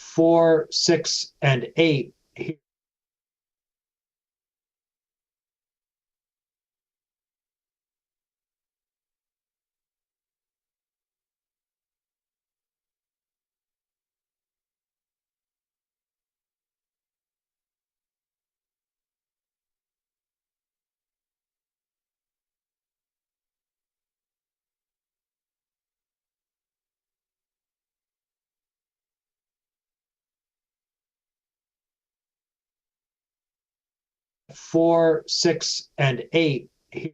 4, 6, and 8 here. Four, 6, and 8 here.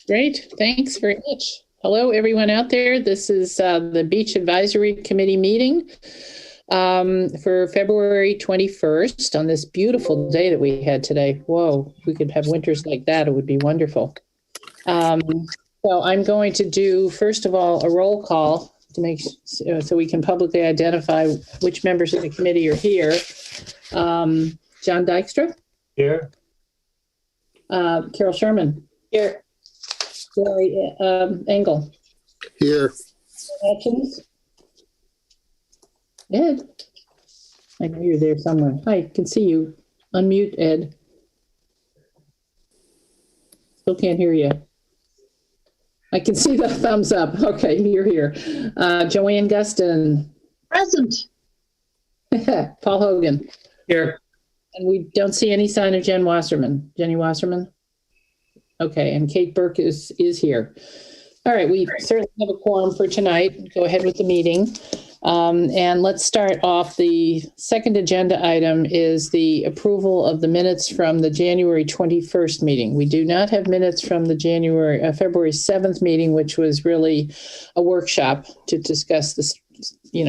Great, thanks very much. Hello, everyone out there. This is the Beach Advisory Committee meeting for February 21st on this beautiful day that we had today. Whoa, if we could have winters like that, it would be wonderful. So I'm going to do, first of all, a roll call to make so we can publicly identify which members of the committee are here. John Dykstra? Here. Carol Sherman? Here. Gary Engel. Here. Hutchins. Ed. I know you're there somewhere. Hi, can see you. Unmute, Ed. Still can't hear you. I can see the thumbs up. Okay, you're here. Joanne Guston. Present. Paul Hogan. Here. And we don't see any sign of Jenny Wasserman? Okay, and Kate Burke is here. All right, we certainly have a quorum for tonight. Go ahead with the meeting. And let's start off. The second agenda item is the approval of the minutes from the January 21st meeting. We do not have minutes from the February 7th meeting, which was really a workshop to discuss this,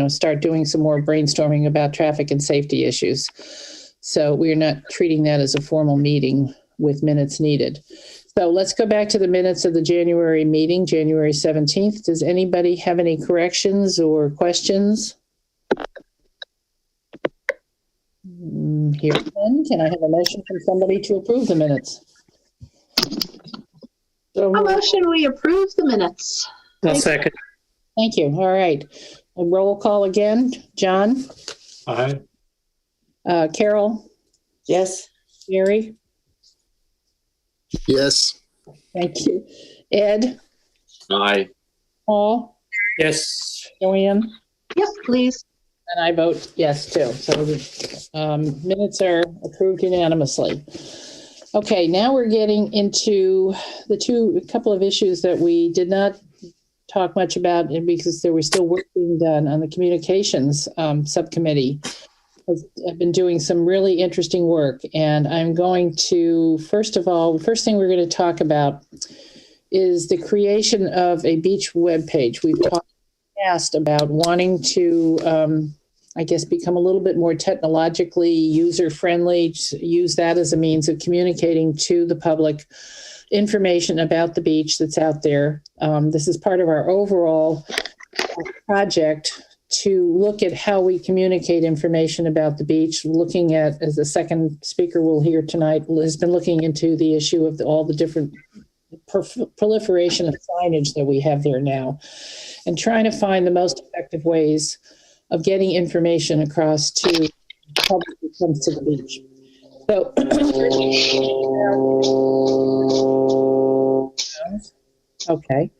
start doing some more brainstorming about traffic and safety issues. So we're not treating that as a formal meeting with minutes needed. So let's go back to the minutes of the January meeting, January 17th. Does anybody have any corrections or questions? Here then, can I have a motion from somebody to approve the minutes? A motion, we approve the minutes. I'll second. Thank you. All right. A roll call again. John? Aye. Carol? Yes. Gary? Yes. Thank you. Ed? Aye. Paul? Yes. Joanne? Yes, please. And I vote yes, too. So the minutes are approved unanimously. Okay, now we're getting into a couple of issues that we did not talk much about because there was still work being done on the communications subcommittee. I've been doing some really interesting work, and I'm going to, first thing we're going to talk about is the creation of a beach webpage. We've talked in the past about wanting to, become a little bit more technologically user-friendly, use that as a means of communicating to the public information about the beach that's out there. This is part of our overall project to look at how we communicate information about the beach, looking at, as the second speaker we'll hear tonight, has been looking into the issue of all the different proliferation of signage that we have there now, and trying to find the most effective ways of getting information across to the public that comes to the beach. So, okay.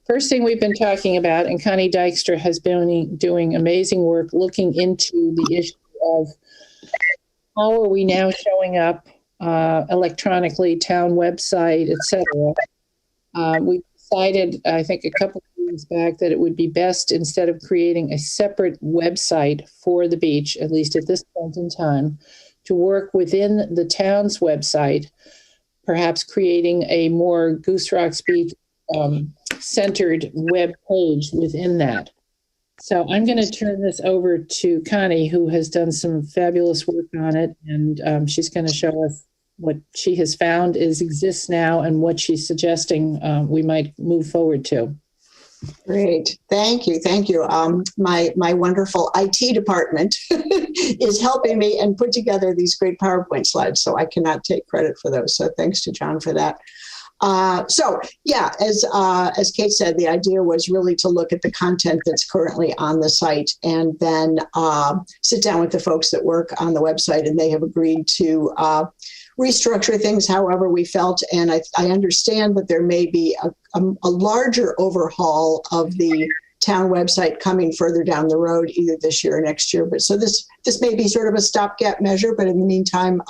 First thing we've been talking about, and Connie Dykstra has been doing amazing work looking into the issue of how are we now showing up electronically, town website, etc. We decided, I think a couple of years back, that it would be best, instead of creating a separate website for the beach, at least at this point in time, to work within the town's website, perhaps creating a more Goose Rocks Beach centered web page within that. So I'm going to turn this over to Connie, who has done some fabulous work on it, and she's going to show us what she has found exists now and what she's suggesting we might move forward to. Great. Thank you. Thank you. My wonderful IT department is helping me and put together these great PowerPoint slides, so I cannot take credit for those. So thanks to John for that. As Kate said, the idea was really to look at the content that's currently on the site and then sit down with the folks that work on the website, and they have agreed to restructure things however we felt. And I understand that there may be a larger overhaul of the town website coming further down the road, either this year or next year. But so this may be sort of a stopgap measure, but in the meantime,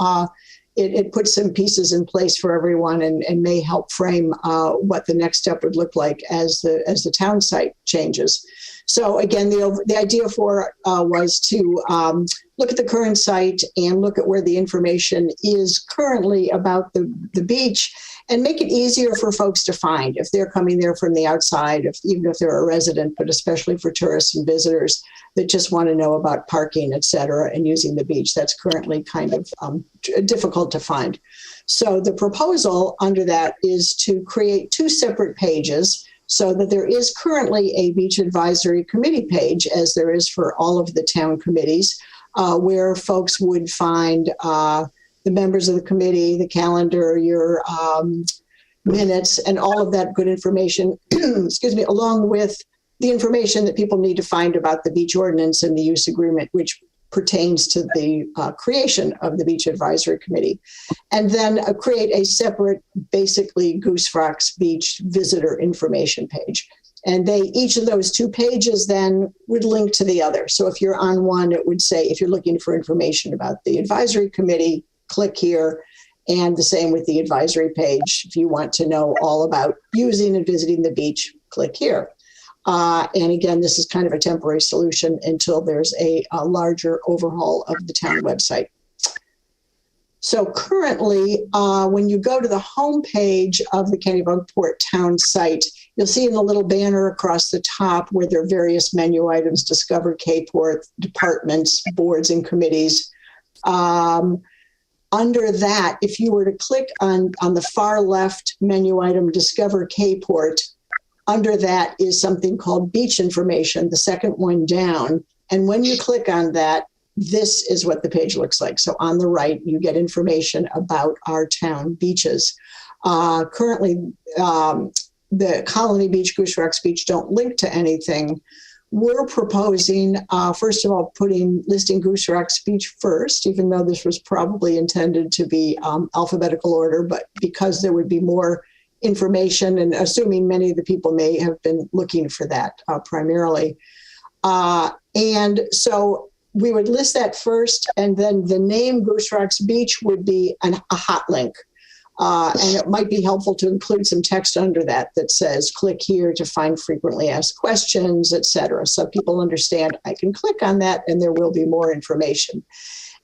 it puts some pieces in place for everyone and may help frame what the next step would look like as the town site changes. So again, the idea for it was to look at the current site and look at where the information is currently about the beach, and make it easier for folks to find if they're coming there from the outside, even if they're a resident, but especially for tourists and visitors that just want to know about parking, et cetera, and using the beach. That's currently kind of difficult to find. So the proposal under that is to create two separate pages, so that there is currently a beach advisory committee page, as there is for all of the town committees, where folks would find the members of the committee, the calendar, your minutes, and all of that good information, excuse me, along with the information that people need to find about the beach ordinance and the use agreement, which pertains to the creation of the Beach Advisory Committee. And then create a separate, basically, Goose Rocks Beach visitor information page. And each of those two pages then would link to the other. So if you're on one, it would say, if you're looking for information about the advisory committee, click here. And the same with the advisory page. If you want to know all about using and visiting the beach, click here. And again, this is kind of a temporary solution until there's a larger overhaul of the town website. So currently, when you go to the home page of the Kennebunkport town site, you'll see in the little banner across the top where there are various menu items, Discover Kport, departments, boards, and committees. Under that, if you were to click on the far left menu item, Discover Kport, under that is something called Beach Information, the second one down. And when you click on that, this is what the page looks like. So on the right, you get information about our town beaches. Currently, the Colony Beach, Goose Rocks Beach don't link to anything. We're proposing, first of all, listing Goose Rocks Beach first, even though this was probably intended to be alphabetical order, but because there would be more information, and assuming many of the people may have been looking for that primarily. And so we would list that first, and then the name Goose Rocks Beach would be a hot link. And it might be helpful to include some text under that says, click here to find frequently asked questions, etc. So people understand I can click on that and there will be more information.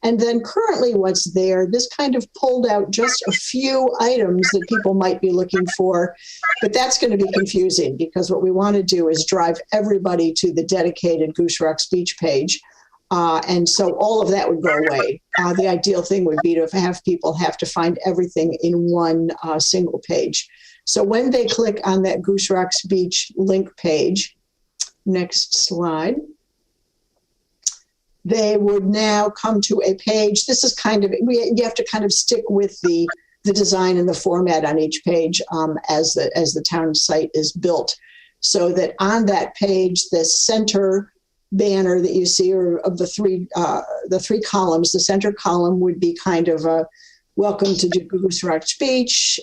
And then currently what's there, this kind of pulled out just a few items that people might be looking for, but that's going to be confusing because what we want to do is drive everybody to the dedicated Goose Rocks Beach page. And so all of that would go away. The ideal thing would be to have people have to find everything in one single page. So when they click on that Goose Rocks Beach link page, next slide, they would now come to a page. This is kind of, you have to kind of stick with the design and the format on each page as the town site is built. So that on that page, the center banner that you see of the three columns, the center column would be kind of a welcome to Goose Rocks Beach.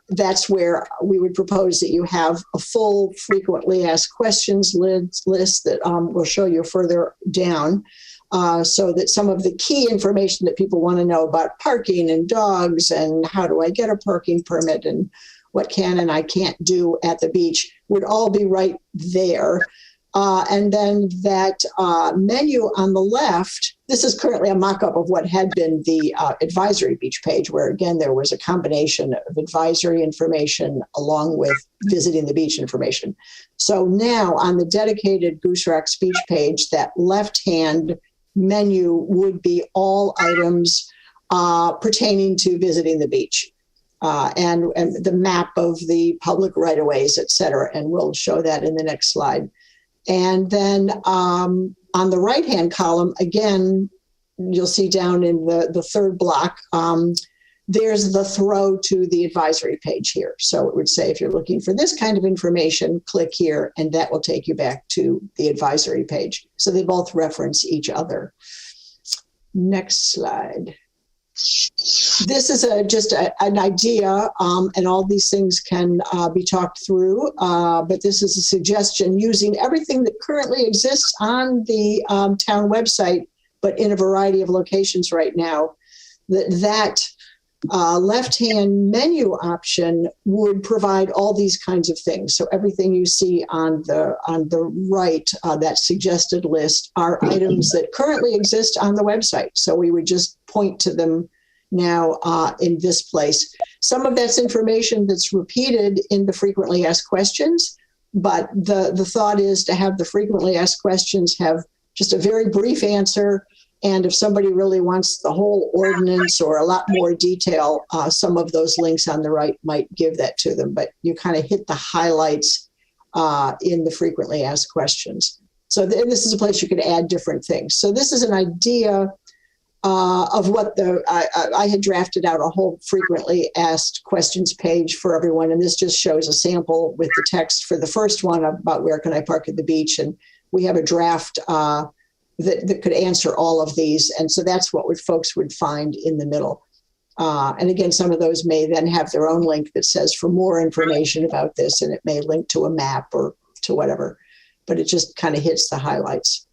That's where we would propose that you have a full frequently asked questions list that we'll show you further down. So that some of the key information that people want to know about parking and dogs and how do I get a parking permit and what can and I can't do at the beach would all be right there. And then that menu on the left, this is currently a mock-up of what had been the advisory beach page, where again, there was a combination of advisory information along with visiting the beach information. So now on the dedicated Goose Rocks Beach page, that left-hand menu would be all items pertaining to visiting the beach. And the map of the public right-of-ways, et cetera. And we'll show that in the next slide. And then on the right-hand column, again, you'll see down in the third block, there's the throw to the advisory page here. So it would say, if you're looking for this kind of information, click here, and that will take you back to the advisory page. So they both reference each other. Next slide. This is just an idea, and all these things can be talked through, but this is a suggestion using everything that currently exists on the town website, but in a variety of locations right now, that left-hand menu option would provide all these kinds of things. So everything you see on the right, that suggested list, are items that currently exist on the website. So we would just point to them now in this place. Some of that's information that's repeated in the frequently asked questions, but the thought is to have the frequently asked questions have just a very brief answer. And if somebody really wants the whole ordinance or a lot more detail, some of those links on the right might give that to them. But you kind of hit the highlights in the frequently asked questions. So this is a place you could add different things. So this is an idea of what I had drafted out a whole frequently asked questions page for everyone. And this just shows a sample with the text for the first one about where can I park at the beach. And we have a draft that could answer all of these. And so that's what folks would find in the middle. And again, some of those may then have their own link that says for more information about this, and it may link to a map or to whatever, but it just kind of hits the highlights.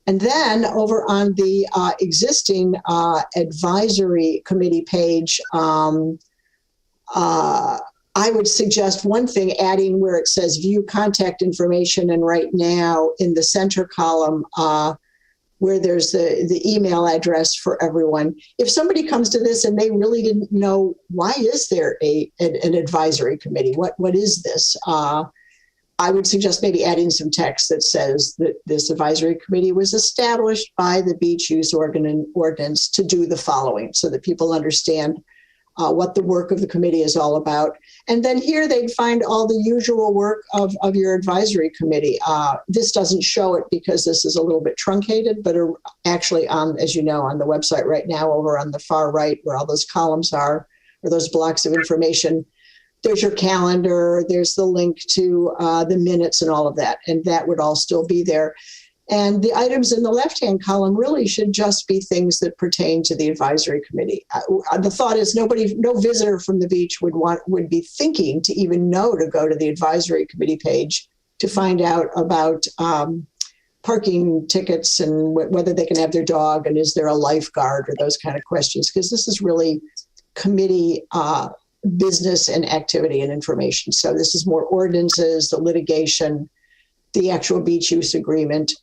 And then over on the existing advisory committee page, I would suggest one thing, adding where it says view contact information, and right now in the center column, where there's the email address for everyone. If somebody comes to this and they really didn't know, why is there an advisory committee? What is this? I would suggest maybe adding some text that says that this advisory committee was established by the beach use ordinance to do the following, so that people understand what the work of the committee is all about. And then here they'd find all the usual work of your advisory committee. This doesn't show it because this is a little bit truncated, but actually on, as you know, on the website right now, over on the far right where all those columns are, or those blocks of information, there's your calendar, there's the link to the minutes and all of that, and that would all still be there. And the items in the left-hand column really should just be things that pertain to the advisory committee. The thought is no visitor from the beach would be thinking to even know to go to the advisory committee page to find out about parking tickets and whether they can have their dog and is there a lifeguard or those kind of questions, because this is really committee business and activity and information. So this is more ordinances, the litigation, the actual beach use agreement.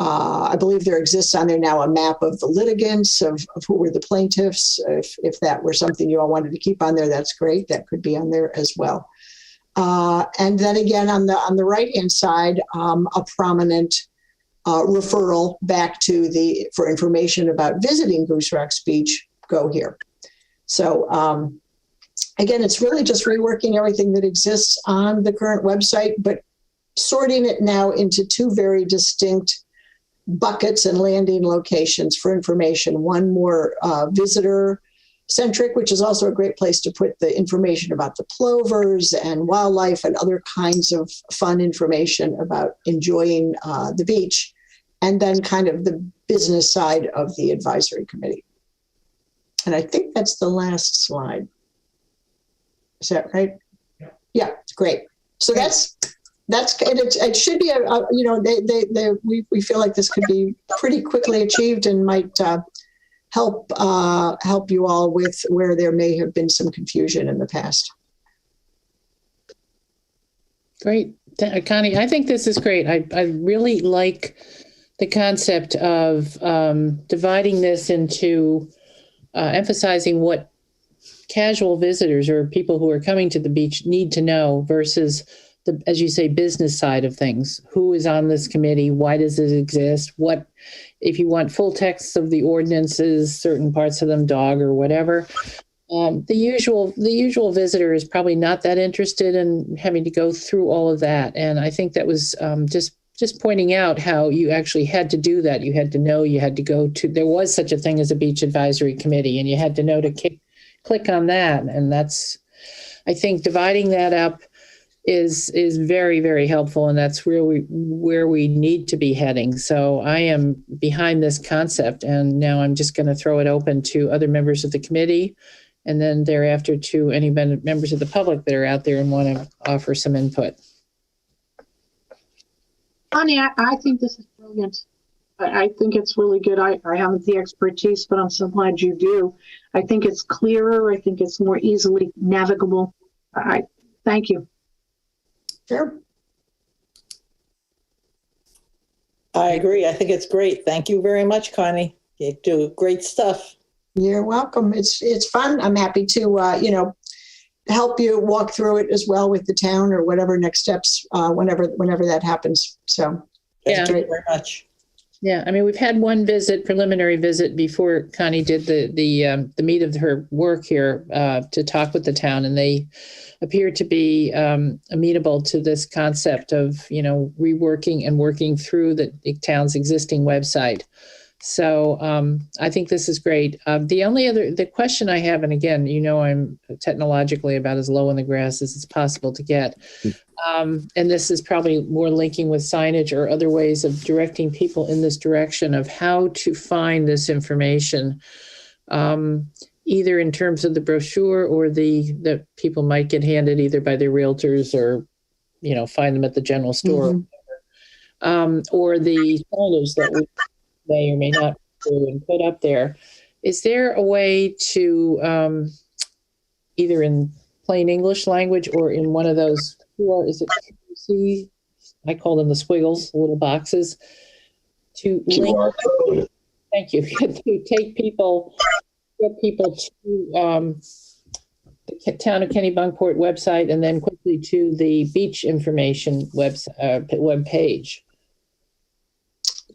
I believe there exists on there now a map of the litigants, of who were the plaintiffs. If that were something you all wanted to keep on there, that's great. That could be on there as well. And then again, on the right-hand side, a prominent referral back to for information about visiting Goose Rocks Beach, go here. So again, it's really just reworking everything that exists on the current website, but sorting it now into two very distinct buckets and landing locations for information. One more visitor centric, which is also a great place to put the information about the plovers and wildlife and other kinds of fun information about enjoying the beach. And then kind of the business side of the advisory committee. And I think that's the last slide. Is that right? Yeah, great. So that's it should be we feel like this could be pretty quickly achieved and might help you all with where there may have been some confusion in the past. Great. Connie, I think this is great. I really like the concept of dividing this into emphasizing what casual visitors or people who are coming to the beach need to know versus the, as you say, business side of things. Who is on this committee? Why does it exist? What, if you want full texts of the ordinances, certain parts of them, dog or whatever. The usual visitor is probably not that interested in having to go through all of that. And I think that was just pointing out how you actually had to do that. You had to know, you had to go to, there was such a thing as a beach advisory committee, and you had to know to click on that. And that's, I think dividing that up is very, very helpful. And that's where we need to be heading. So I am behind this concept, and now I'm just going to throw it open to other members of the committee, and then thereafter to any members of the public that are out there and want to offer some input. Connie, I think this is brilliant. I think it's really good. I haven't the expertise, but I'm so glad you do. I think it's clearer. I think it's more easily navigable. I thank you. Sure. I agree. I think it's great. Thank you very much, Connie. You do great stuff. You're welcome. It's fun. I'm happy to help you walk through it as well with the town or whatever next steps whenever that happens. So Thank you very much. Yeah, I mean, we've had one preliminary visit before Connie did the meat of her work here to talk with the town, and they appear to be amenable to this concept of reworking and working through the town's existing website. So I think this is great. The question I have, and again, I'm technologically about as low in the grass as it's possible to get. And this is probably more linking with signage or other ways of directing people in this direction of how to find this information, either in terms of the brochure or that people might get handed either by their realtors or, find them at the general store, or the signage that we may or may not do and put up there. Is there a way to either in plain English language or in one of those, is it QC? I call them the squiggles, the little boxes, to link. Thank you. To get people to the Town of Kennebunkport website and then quickly to the beach information web page.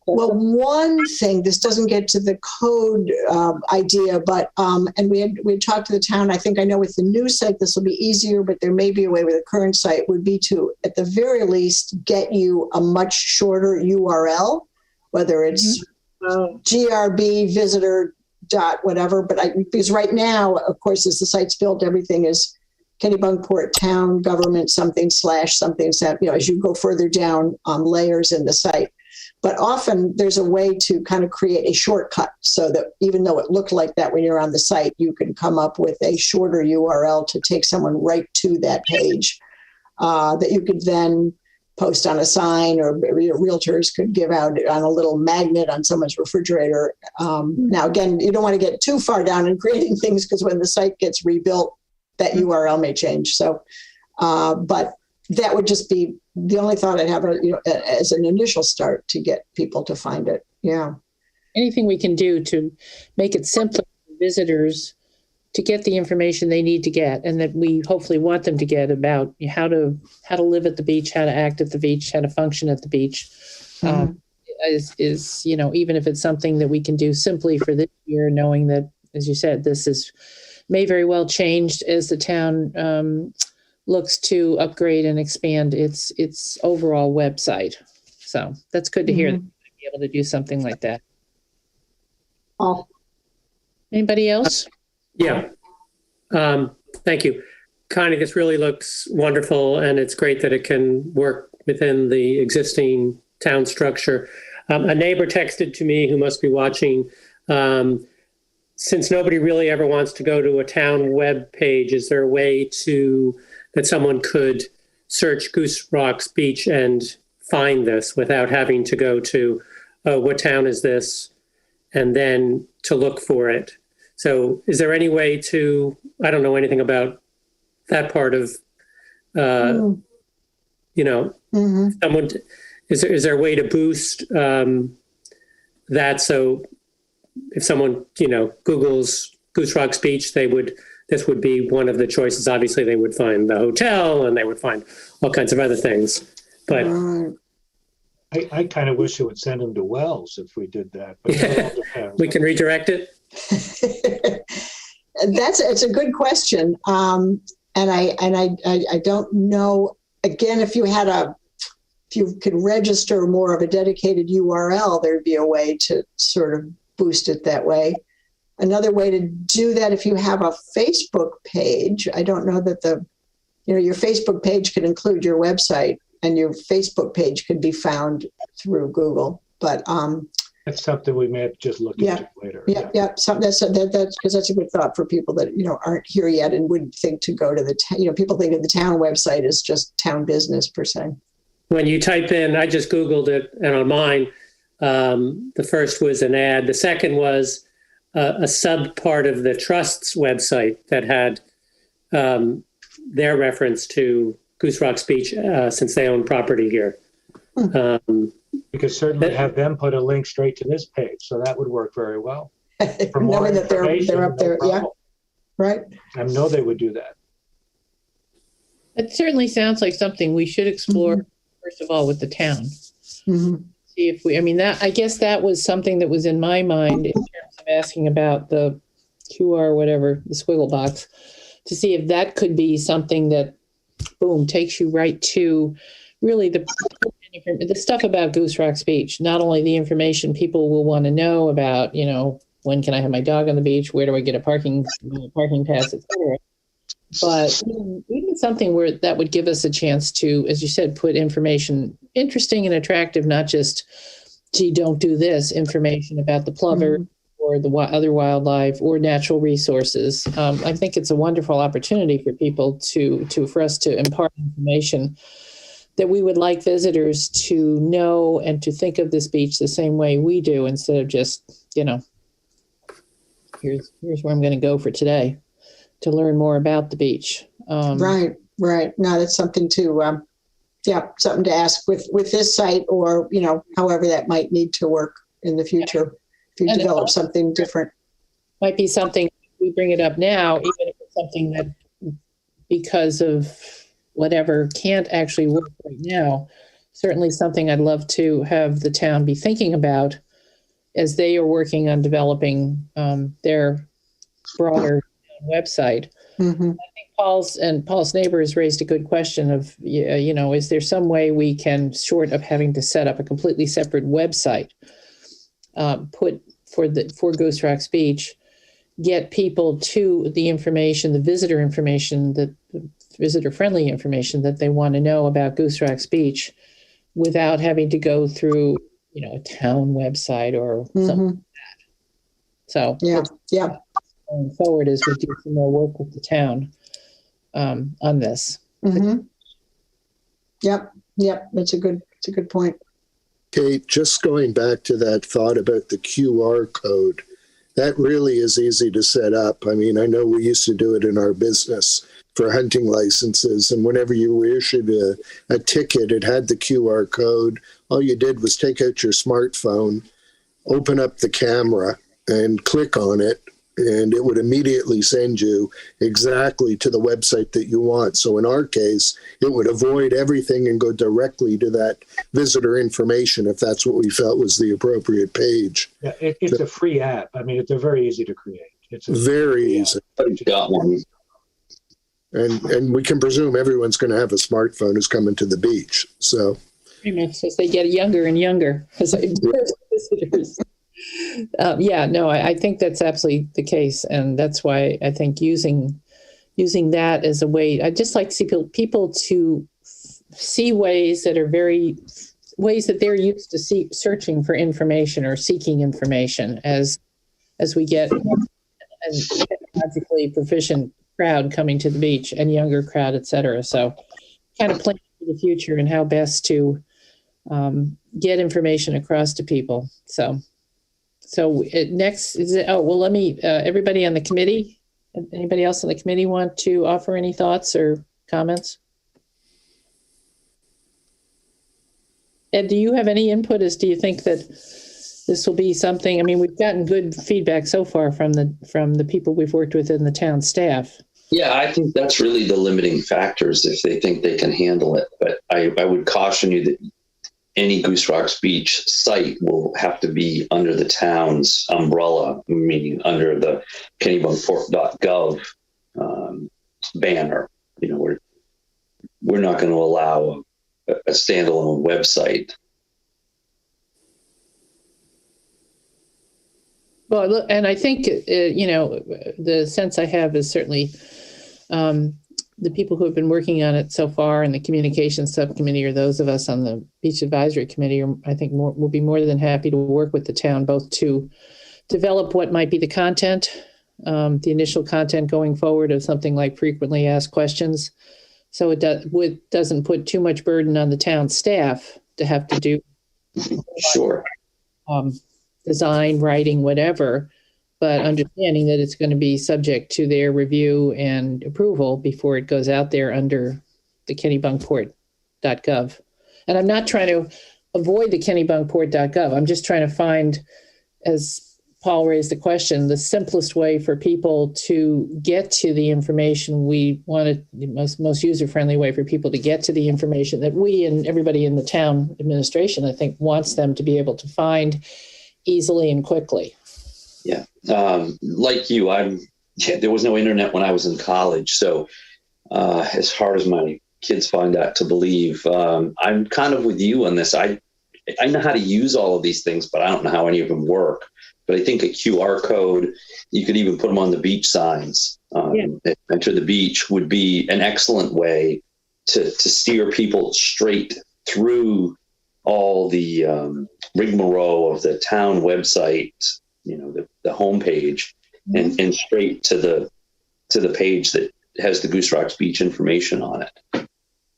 Well, one thing, this doesn't get to the code idea, but, and we had talked to the town, I think I know with the new site, this will be easier, but there may be a way with the current site would be to, at the very least, get you a much shorter URL, whether it's GRB visitor dot whatever, but because right now, of course, as the site's built, everything is Kennebunkport town government something / something, as you go further down on layers in the site. But often there's a way to kind of create a shortcut so that even though it looked like that when you're on the site, you can come up with a shorter URL to take someone right to that page that you could then post on a sign, or realtors could give out on a little magnet on someone's refrigerator. Now, again, you don't want to get too far down in creating things because when the site gets rebuilt, that URL may change. So, but that would just be the only thought I'd have, as an initial start to get people to find it. Yeah. Anything we can do to make it simpler for visitors to get the information they need to get, and that we hopefully want them to get about how to live at the beach, how to act at the beach, how to function at the beach, is even if it's something that we can do simply for this year, knowing that, as you said, this may very well change as the town looks to upgrade and expand its overall website. So that's good to hear that we might be able to do something like that. Oh, Anybody else? Yeah. Thank you. Connie, this really looks wonderful, and it's great that it can work within the existing town structure. A neighbor texted to me who must be watching, since nobody really ever wants to go to a town web page, is there a way that someone could search Goose Rocks Beach and find this without having to go to, what town is this? And then to look for it. So is there any way to, I don't know anything about that part of, someone, is there a way to boost that? So if someone, Googles Goose Rocks Beach, this would be one of the choices. Obviously, they would find the hotel and they would find all kinds of other things. But I kind of wish it would send them to Wells if we did that. But it all depends. we can redirect it. It's a good question. And I don't know, again, if you could register more of a dedicated URL, there'd be a way to sort of boost it that way. Another way to do that, if you have a Facebook page, I don't know that your Facebook page could include your website, and your Facebook page could be found through Google. But that's something we may have to just look into later. Yeah. So that's because that's a good thought for people that aren't here yet and wouldn't think to go to the people think of the town website as just town business per se. When you type in, I just Googled it, and on mine, the first was an ad. The second was a sub part of the trust's website that had their reference to Goose Rocks Beach, since they own property here. You could certainly have them put a link straight to this page, so that would work very well. For more Knowing that they're up there, problem. Right. I know they would do that. It certainly sounds like something we should explore, first of all, with the town. See if I guess that was something that was in my mind in terms of asking about the QR, whatever, the squiggle box, to see if that could be something that, boom, takes you right to really the the stuff about Goose Rock's Beach, not only the information people will want to know about, when can I have my dog on the beach? Where do I get a parking pass, et cetera. But even something where that would give us a chance to, as you said, put information interesting and attractive, not just, gee, don't do this, information about the plover or the other wildlife or natural resources. I think it's a wonderful opportunity for people for us to impart information that we would like visitors to know and to think of this beach the same way we do, instead of just, here's where I'm going to go for today, to learn more about the beach. Right. No, that's something to, something to ask with this site, or, however that might need to work in the future. If you develop something different. Might be something, we bring it up now, even if it's something that, because of whatever, can't actually work right now. Certainly something I'd love to have the town be thinking about as they are working on developing their broader website. Mm-hmm. I think Paul's neighbor has raised a good question of, is there some way we can, short of having to set up a completely separate website, put for Goose Rock's Beach, get people to the information, the visitor information, the visitor-friendly information that they want to know about Goose Rock's Beach, without having to go through, a town website or something like that. So yeah. Going forward, as we do some more work with the town on this. Mm-hmm. Yep. That's a good point. Kate, just going back to that thought about the QR code, that really is easy to set up. I mean, I know we used to do it in our business for hunting licenses, and whenever you were issued a ticket, it had the QR code. All you did was take out your smartphone, open up the camera, and click on it, and it would immediately send you exactly to the website that you want. So in our case, it would avoid everything and go directly to that visitor information if that's what we felt was the appropriate page. Yeah, it's a free app. I mean, they're very easy to create. It's very easy. Got one. And we can presume everyone's going to have a smartphone who's coming to the beach. So pretty much as they get younger and younger, as visitors. I think that's absolutely the case, and that's why I think using that as a way, I just like to see people to see ways that they're used to searching for information or seeking information as we get a technologically proficient crowd coming to the beach and younger crowd, et cetera. So kind of plan for the future and how best to get information across to people. So next is it, let me, everybody on the committee, anybody else on the committee want to offer any thoughts or comments? Ed, do you have any input do you think that this will be something, I mean, we've gotten good feedback so far from the people we've worked with in the town staff. Yeah, I think that's really the limiting factors if they think they can handle it. But I would caution you that any Goose Rock's Beach site will have to be under the town's umbrella, meaning under the kennebunkport.gov banner. We're not going to allow a standalone website. Well, and I think, the sense I have is certainly the people who have been working on it so far in the communications subcommittee, or those of us on the beach advisory committee, will be more than happy to work with the town, both to develop what might be the content, the initial content going forward of something like frequently asked questions. So it doesn't put too much burden on the town staff to have to do Sure. Design, writing, whatever, but understanding that it's going to be subject to their review and approval before it goes out there under the kennebunkport.gov. And I'm not trying to avoid the kennebunkport.gov. I'm just trying to find, as Paul raised the question, the simplest way for people to get to the information we wanted, the most user-friendly way for people to get to the information that we and everybody in the town administration, I think, wants them to be able to find easily and quickly. Yeah. Like you, there was no internet when I was in college. So as hard as my kids find that to believe. I'm kind of with you on this. I know how to use all of these things, but I don't know how any of them work. But I think a QR code, you could even put them on the beach signs. That enter the beach would be an excellent way to steer people straight through all the rigmarole of the town website, the homepage, and straight to the page that has the Goose Rocks Beach information on it.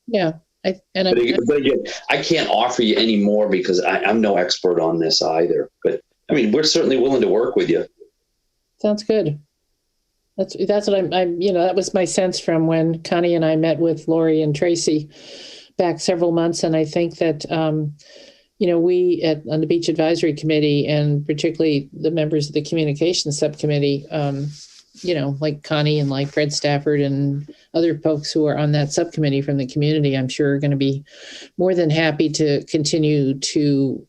Yeah. But again, I can't offer you any more because I'm no expert on this either. But I mean, we're certainly willing to work with you. Sounds good. That's what I'm that was my sense from when Connie and I met with Lori and Tracy back several months. And I think that, we on the Beach Advisory Committee, and particularly the members of the Communications Subcommittee, like Connie and like Fred Stafford and other folks who are on that subcommittee from the community, I'm sure are going to be more than happy to continue to,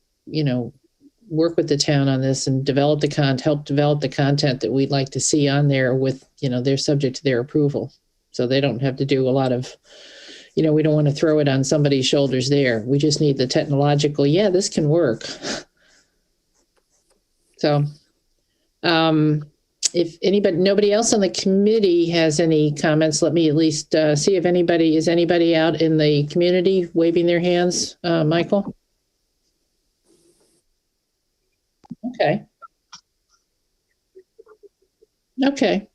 work with the town on this and help develop the content that we'd like to see on there with, they're subject to their approval. So they don't have to do a lot of, we don't want to throw it on somebody's shoulders there. We just need the technological, this can work. So, if nobody else on the committee has any comments, let me at least see if is anybody out in the community waving their hands? Michael? Okay.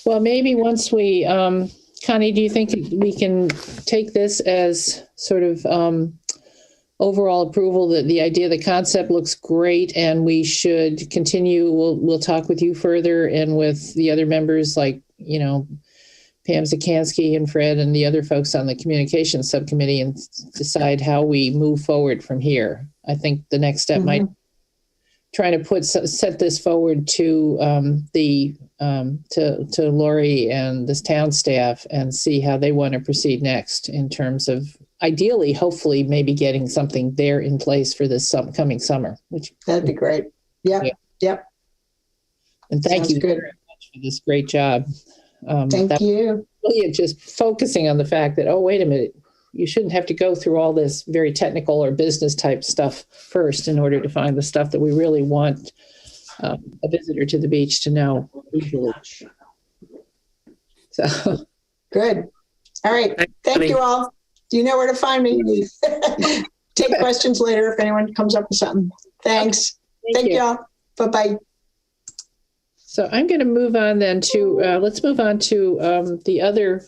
Well, maybe once we, Connie, do you think we can take this as sort of overall approval that the idea, the concept looks great, and we should continue? We'll talk with you further and with the other members like, Pam Zakansky and Fred and the other folks on the communications subcommittee and decide how we move forward from here. I think the next step might try to set this forward to to Lori and this town staff and see how they want to proceed next in terms of ideally, hopefully, maybe getting something there in place for this coming summer. That'd be great. Yep. And thank you very much for this great job. Thank you. Really just focusing on the fact that, wait a minute, you shouldn't have to go through all this very technical or business type stuff first in order to find the stuff that we really want a visitor to the beach to know. So good. All right. Thank you all. You know where to find me. Take questions later if anyone comes up with something. Thanks. Thank you all. Bye-bye. So I'm going to move on then to, let's move on to the other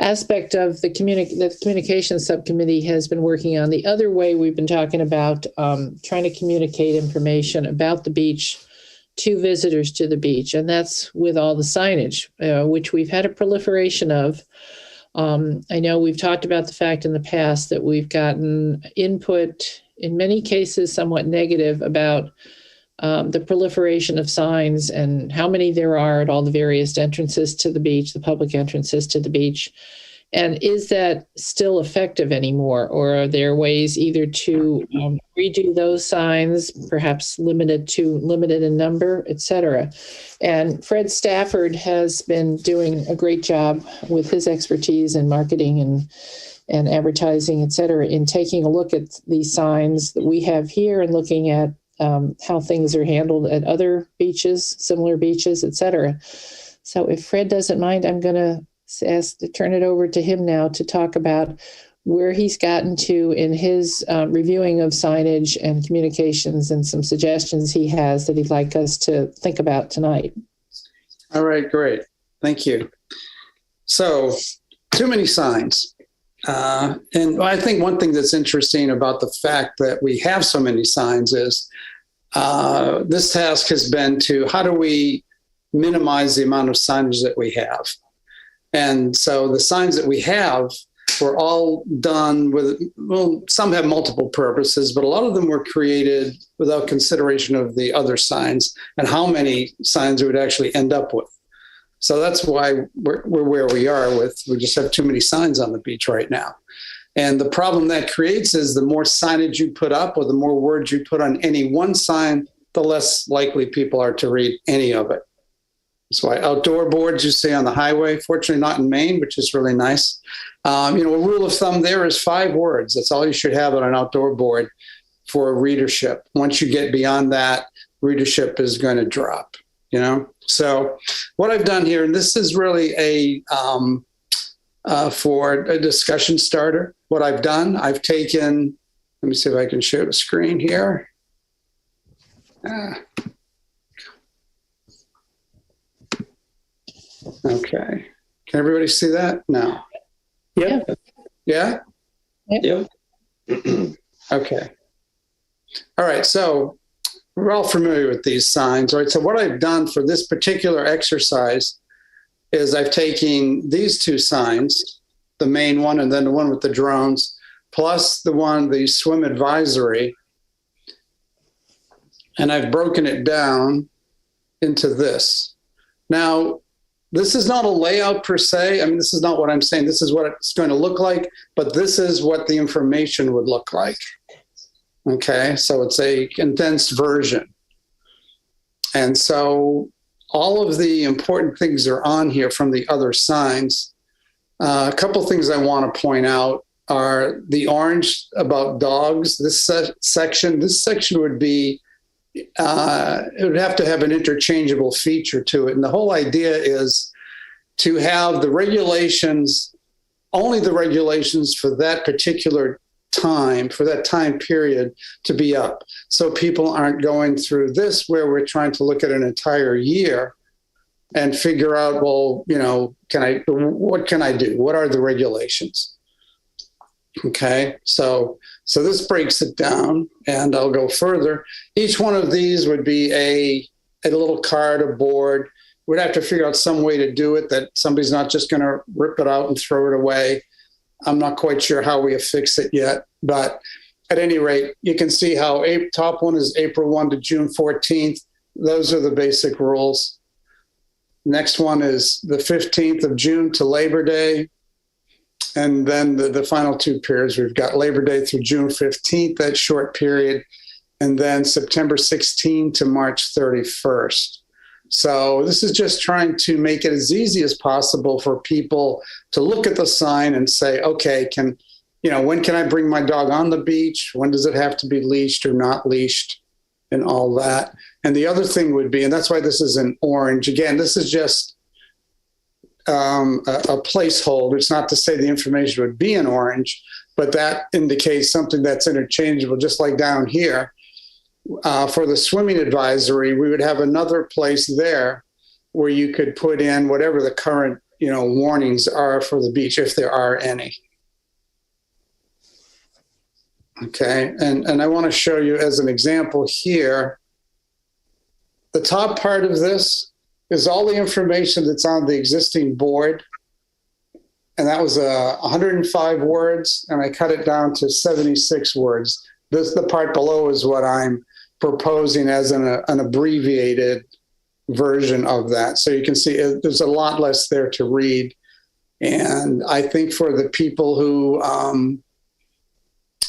aspect of the communications subcommittee has been working on. The other way we've been talking about trying to communicate information about the beach to visitors to the beach, and that's with all the signage, which we've had a proliferation of. I know we've talked about the fact in the past that we've gotten input, in many cases somewhat negative, about the proliferation of signs and how many there are at all the various entrances to the beach, the public entrances to the beach. And is that still effective anymore? Or are there ways either to redo those signs, perhaps limited in number, et cetera? And Fred Stafford has been doing a great job with his expertise in marketing and advertising, et cetera, in taking a look at these signs that we have here and looking at how things are handled at other beaches, similar beaches, et cetera. So if Fred doesn't mind, I'm going to turn it over to him now to talk about where he's gotten to in his reviewing of signage and communications and some suggestions he has that he'd like us to think about tonight. All right, great. Thank you. So, too many signs. And I think one thing that's interesting about the fact that we have so many signs is this task has been to how do we minimize the amount of signage that we have? And so the signs that we have were all done with, well, some have multiple purposes, but a lot of them were created without consideration of the other signs and how many signs we would actually end up with. So that's why we're where we are with, we just have too many signs on the beach right now. And the problem that creates is the more signage you put up or the more words you put on any one sign, the less likely people are to read any of it. That's why outdoor boards you see on the highway, fortunately not in Maine, which is really nice. A rule of thumb there is 5 words. That's all you should have on an outdoor board for readership. Once you get beyond that, readership is going to drop, So what I've done here, and this is really for a discussion starter, what I've done, I've taken, let me see if I can share the screen here. Okay. Can everybody see that? No. Yeah. Yeah? Yep. Okay. All right. So we're all familiar with these signs, right? So what I've done for this particular exercise is I've taken these 2 signs, the main one and then the one with the drones, plus the swim advisory, and I've broken it down into this. Now, this is not a layout per se. I mean, this is not what I'm saying. This is what it's going to look like, but this is what the information would look like. Okay, so it's a condensed version. And so all of the important things are on here from the other signs. A couple things I want to point out are the orange about dogs. This section would be, it would have to have an interchangeable feature to it. And the whole idea is to have the regulations, only the regulations for that particular time, for that time period, to be up. So people aren't going through this where we're trying to look at an entire year and figure out, well, what can I do? What are the regulations? Okay, so this breaks it down, and I'll go further. Each one of these would be a little card, a board. We'd have to figure out some way to do it that somebody's not just going to rip it out and throw it away. I'm not quite sure how we affix it yet, but at any rate, you can see how top one is April 1 to June 14th. Those are the basic rules. Next one is the 15th of June to Labor Day. And then the final 2 periods, we've got Labor Day through June 15th, that short period, and then September 16 to March 31st. So this is just trying to make it as easy as possible for people to look at the sign and say, okay, when can I bring my dog on the beach? When does it have to be leashed or not leashed, and all that. And the other thing would be, and that's why this is in orange. Again, this is just a placeholder. It's not to say the information would be in orange, but that indicates something that's interchangeable, just like down here. For the swimming advisory, we would have another place there where you could put in whatever the current, warnings are for the beach, if there are any. Okay, and I want to show you as an example here, the top part of this is all the information that's on the existing board. And that was 105 words, and I cut it down to 76 words. The part below is what I'm proposing as an abbreviated version of that. So you can see there's a lot less there to read. And I think for the people who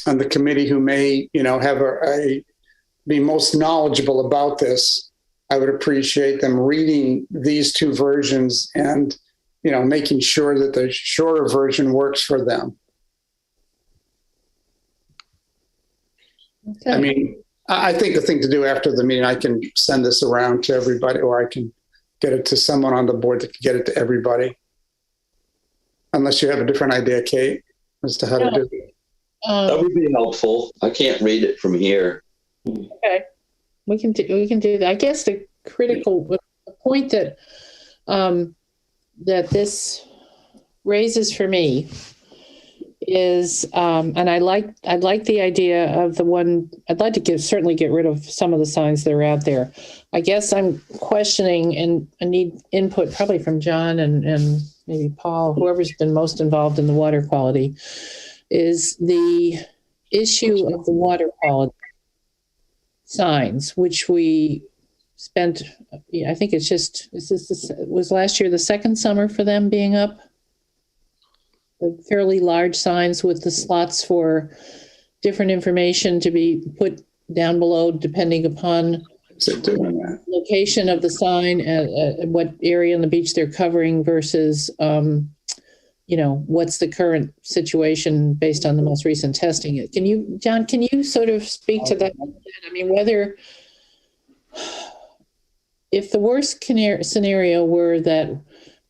on the committee who may, have be most knowledgeable about this, I would appreciate them reading these 2 versions and, making sure that the shorter version works for them. Okay. I mean, I think the thing to do after the meeting, I can send this around to everybody, or I can get it to someone on the board that can get it to everybody. Unless you have a different idea, Kate, as to how to do it. That would be helpful. I can't read it from here. Okay, we can do that. I guess the point that that this raises for me is, and I'd like the idea of the one. I'd like to certainly get rid of some of the signs that are out there. I guess I'm questioning, and I need input probably from John and maybe Paul, whoever's been most involved in the water quality, is the issue of the water quality signs, which we spent, I think was last year the second summer for them being up? The fairly large signs with the slots for different information to be put down below depending upon. Is it doing that? location of the sign, what area on the beach they're covering versus, what's the current situation based on the most recent testing. John, can you sort of speak to that? I mean, whether, if the worst scenario were that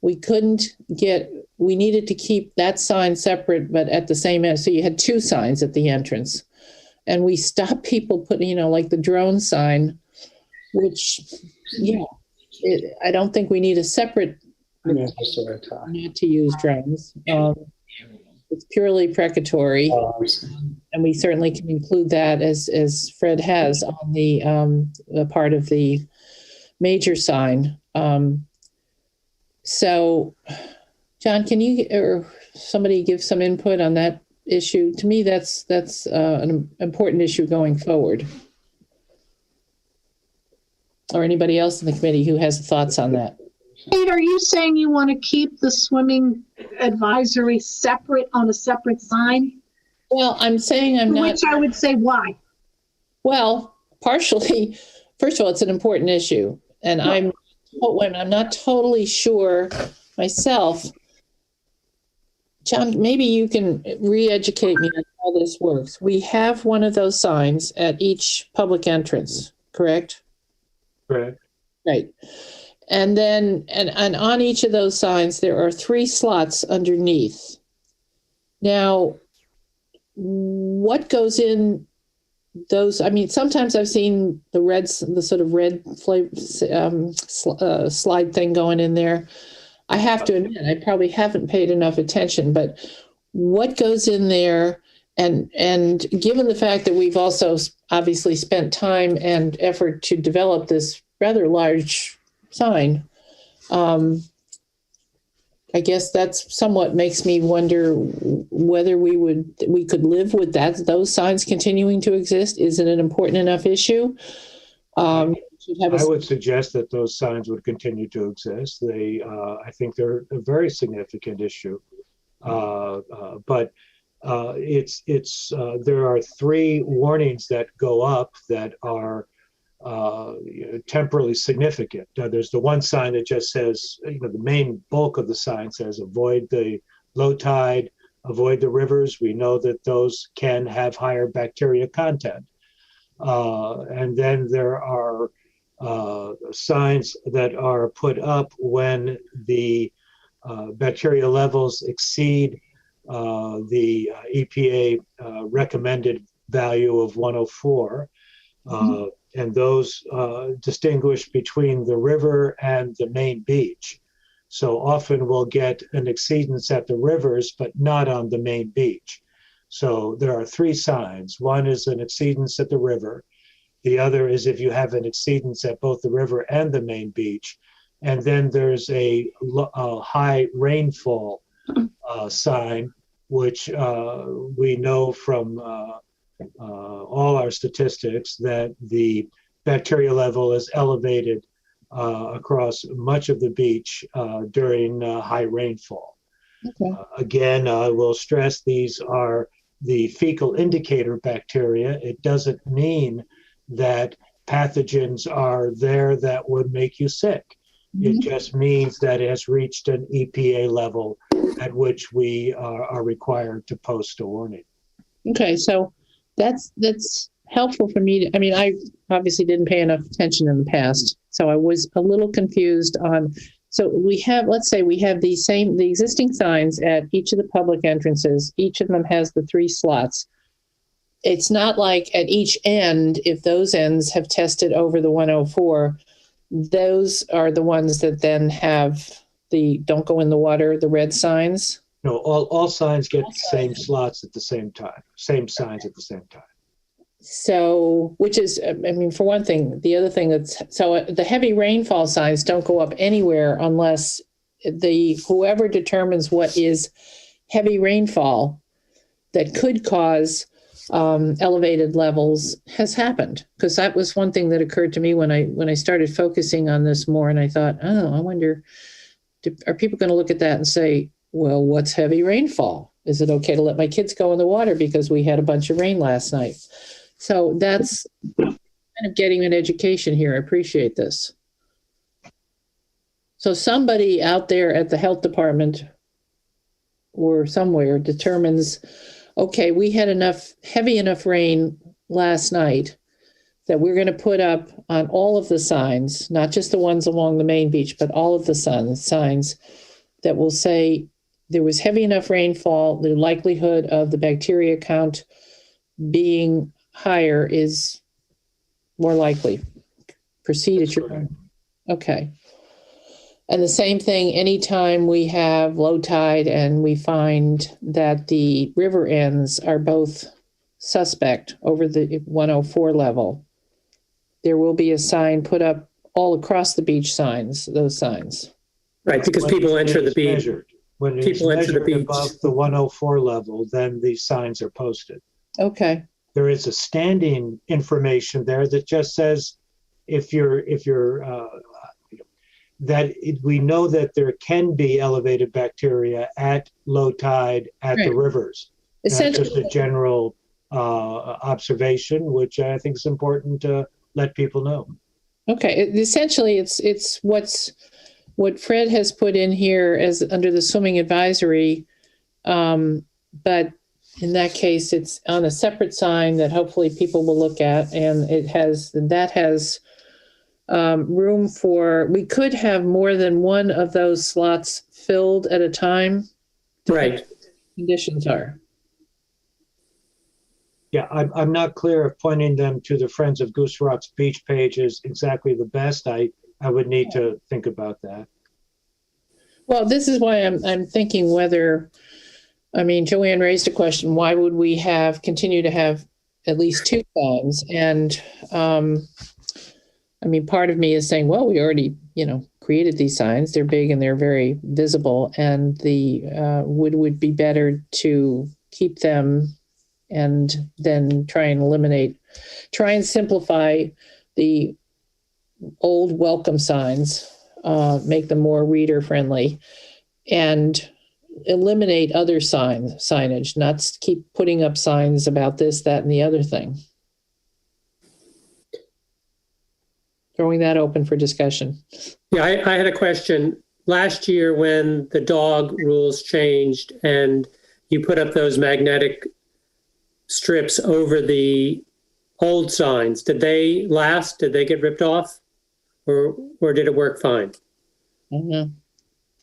we needed to keep that sign separate, but at the same end, so you had two signs at the entrance, and we stopped people putting, like the drone sign, which, I don't think we need a separate not to use drones. It's purely precatory, and we certainly can include that as Fred has on the part of the major sign. So, John, can you or somebody give some input on that issue? To me, that's an important issue going forward. Or anybody else in the committee who has thoughts on that? Kate, are you saying you want to keep the swimming advisory separate on a separate sign? Well, I'm saying I'm not. Which I would say why? Well, partially, first of all, it's an important issue. And I'm not totally sure myself. John, maybe you can re-educate me on how this works. We have one of those signs at each public entrance, correct? Correct. Right. And then, and on each of those signs, there are 3 slots underneath. Now, what goes in those? I mean, sometimes I've seen the sort of red slide thing going in there. I have to admit, I probably haven't paid enough attention, but what goes in there? And given the fact that we've also obviously spent time and effort to develop this rather large sign, I guess that's somewhat makes me wonder whether we could live with those signs continuing to exist. Is it an important enough issue? I would suggest that those signs would continue to exist. I think they're a very significant issue, but there are 3 warnings that go up that are temporally significant. There's the one sign that just says, the main bulk of the sign says, avoid the low tide, avoid the rivers. We know that those can have higher bacteria content. And then there are signs that are put up when the bacteria levels exceed the EPA recommended value of 104. And those distinguish between the river and the main beach. So often we'll get an exceedance at the rivers, but not on the main beach. So there are 3 signs. One is an exceedance at the river. The other is if you have an exceedance at both the river and the main beach. And then there's a high rainfall sign, which we know from all our statistics that the bacteria level is elevated across much of the beach during high rainfall. Okay. Again, I will stress these are the fecal indicator bacteria. It doesn't mean that pathogens are there that would make you sick. It just means that it has reached an EPA level at which we are required to post a warning. Okay, so that's helpful for me. I obviously didn't pay enough attention in the past, so I was a little confused on. So we have, let's say we have the existing signs at each of the public entrances. Each of them has the 3 slots. It's not like at each end, if those ends have tested over the 104, those are the ones that then have the don't go in the water, the red signs. No, all signs get the same slots at the same time, same signs at the same time. So, which is, for one thing, the other thing the heavy rainfall signs don't go up anywhere unless whoever determines what is heavy rainfall that could cause elevated levels has happened. Because that was one thing that occurred to me when I started focusing on this more, and I thought, I wonder, are people going to look at that and say, well, what's heavy rainfall? Is it okay to let my kids go in the water because we had a bunch of rain last night? So that's kind of getting an education here. I appreciate this. So somebody out there at the health department or somewhere determines, okay, we had heavy enough rain last night that we're going to put up on all of the signs, not just the ones along the main beach, but all of the signs that will say there was heavy enough rainfall, the likelihood of the bacteria count being higher is more likely. Proceed at your own. Okay. And the same thing, anytime we have low tide and we find that the river ends are both suspect over the 104 level, there will be a sign put up all across the beach those signs. Right, because When people it enter the is beach. measured. When it's People enter the measured beach. above the 104 level, then these signs are posted. Okay. There is a standing information there that just says we know that there can be elevated bacteria at low tide at the rivers. That's just a general observation, which I think is important to let people know. Okay. Essentially, it's what Fred has put in here as under the swimming advisory, but in that case, it's on a separate sign that hopefully people will look at, and that has room for. We could have more than one of those slots filled at a time. Right. Conditions are. Yeah, I'm not clear if pointing them to the Friends of Goose Rock's beach page is exactly the best. I would need to think about that. Well, this is why I'm thinking whether, I mean, Joanne raised a question, why would we continue to have at least two signs? And I mean, part of me is saying, well, we already, created these signs. And they're big and they're very visible, and the would be better to keep them and then try and simplify the old welcome signs, make them more reader friendly, and eliminate other signage, not keep putting up signs about this, that, and the other thing. Throwing that open for discussion. Yeah, I had a question. Last year when the dog rules changed and you put up those magnetic strips over the old signs, did they last? Did they get ripped off? Or did it work fine? Mm-hmm.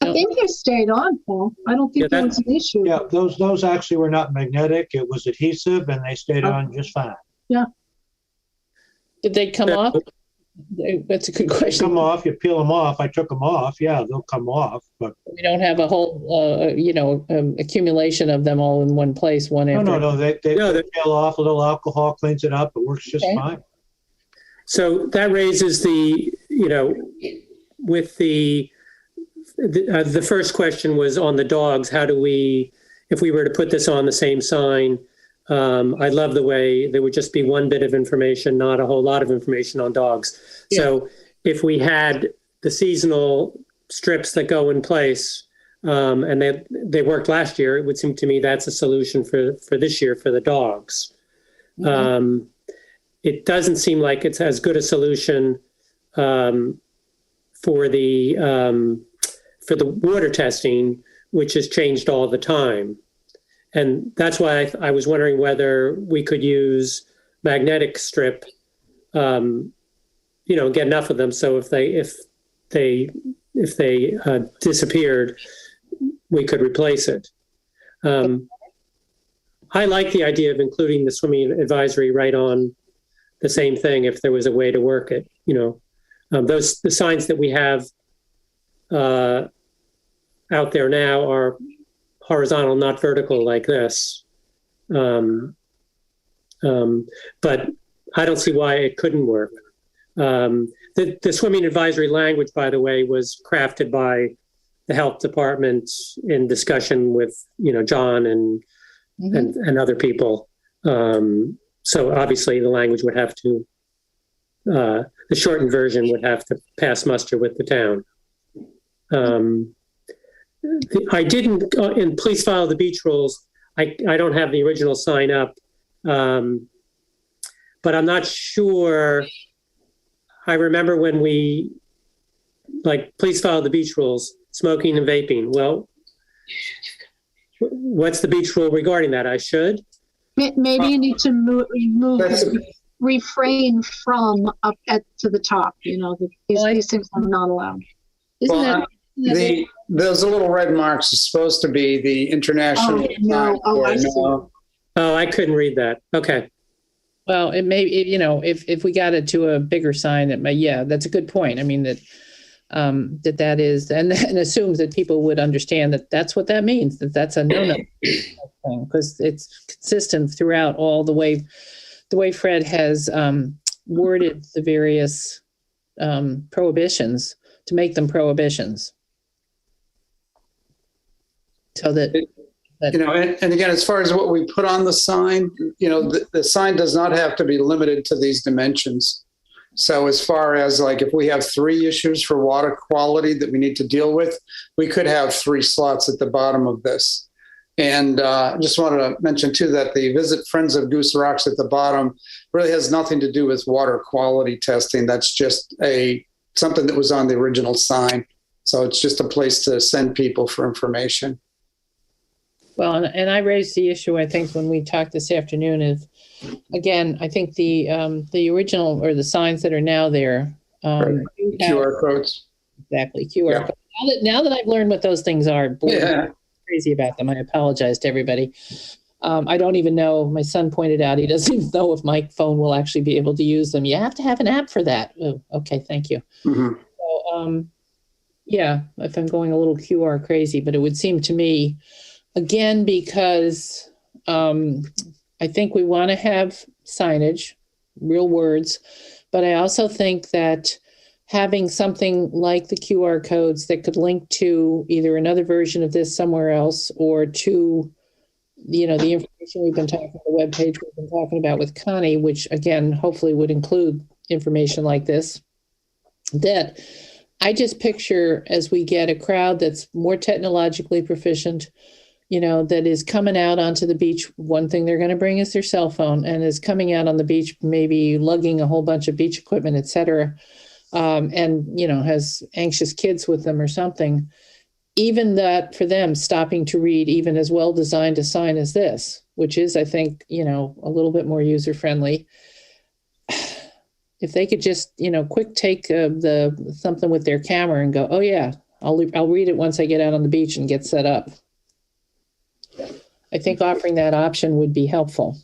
I think they stayed on, Paul. I don't think there was an issue. Yeah, those actually were not magnetic. It was adhesive, and they stayed on just fine. Yeah. Did they come off? That's a good question. They come off. You peel them off. I took them off. Yeah, they'll come off. But we don't have a whole, accumulation of them all in one place. No. They peel off. A little alcohol cleans it up. It works just fine. So that raises with the first question was on the dogs. How do we, if we were to put this on the same sign, I love the way there would just be one bit of information, not a whole lot of information on dogs. Yeah. So if we had the seasonal strips that go in place, and they worked last year, it would seem to me that's a solution for this year for the dogs. Mm-hmm. It doesn't seem like it's as good a solution for the water testing, which has changed all the time. And that's why I was wondering whether we could use magnetic strip, get enough of them. So if they disappeared, we could replace it. I like the idea of including the swimming advisory right on the same thing if there was a way to work it. The signs that we have out there now are horizontal, not vertical like this. But I don't see why it couldn't work. The swimming advisory language, by the way, was crafted by the health department in discussion with, John and other people. So obviously the language would have to, the shortened version would have to pass muster with the town. I didn't, and please follow the beach rules. I don't have the original sign up. but I'm not sure. I remember when we, like, please follow the beach rules, smoking and vaping. Well, what's the beach rule regarding that? I should? Maybe you need to refrain from up to the top, these things are not allowed. Isn't that? Those little red marks are supposed to be the international. I see. Oh, I couldn't read that. Okay. Well, it may, if we got it to a bigger sign, it may, yeah, that's a good point. I mean, that is, and assumes that people would understand that that's what that means, that that's a no-no thing, because it's consistent throughout all the way Fred has worded the various prohibitions to make them prohibitions. So that and again, as far as what we put on the sign, the sign does not have to be limited to these dimensions. So as far as like, if we have 3 issues for water quality that we need to deal with, we could have 3 slots at the bottom of this. And just wanted to mention too, that the visit Friends of Goose Rocks at the bottom really has nothing to do with water quality testing. That's just something that was on the original sign. So it's just a place to send people for information. Well, and I raised the issue, I think, when we talked this afternoon is, again, I think the original or the signs that are now there. Right. QR codes. Exactly, QR codes. Now that I've learned what those things are, boy, I'm crazy about them. I apologize to everybody. I don't even know, my son pointed out, he doesn't even know if my phone will actually be able to use them. You have to have an app for that. Oh, okay, thank you. Mm-hmm. So, if I'm going a little QR crazy, but it would seem to me, again, because I think we want to have signage, real words, but I also think that having something like the QR codes that could link to either another version of this somewhere else or to, the information we've been talking, the webpage we've been talking about with Connie, which again, hopefully would include information like this, that I just picture as we get a crowd that's more technologically proficient, that is coming out onto the beach. One thing they're going to bring is their cell phone and is coming out on the beach, maybe lugging a whole bunch of beach equipment, et cetera. And, has anxious kids with them or something. Even that for them, stopping to read even as well designed a sign as this, which is, I think, a little bit more user friendly. If they could just, quick take something with their camera and go, oh yeah, I'll read it once I get out on the beach and get set up. I think offering that option would be helpful.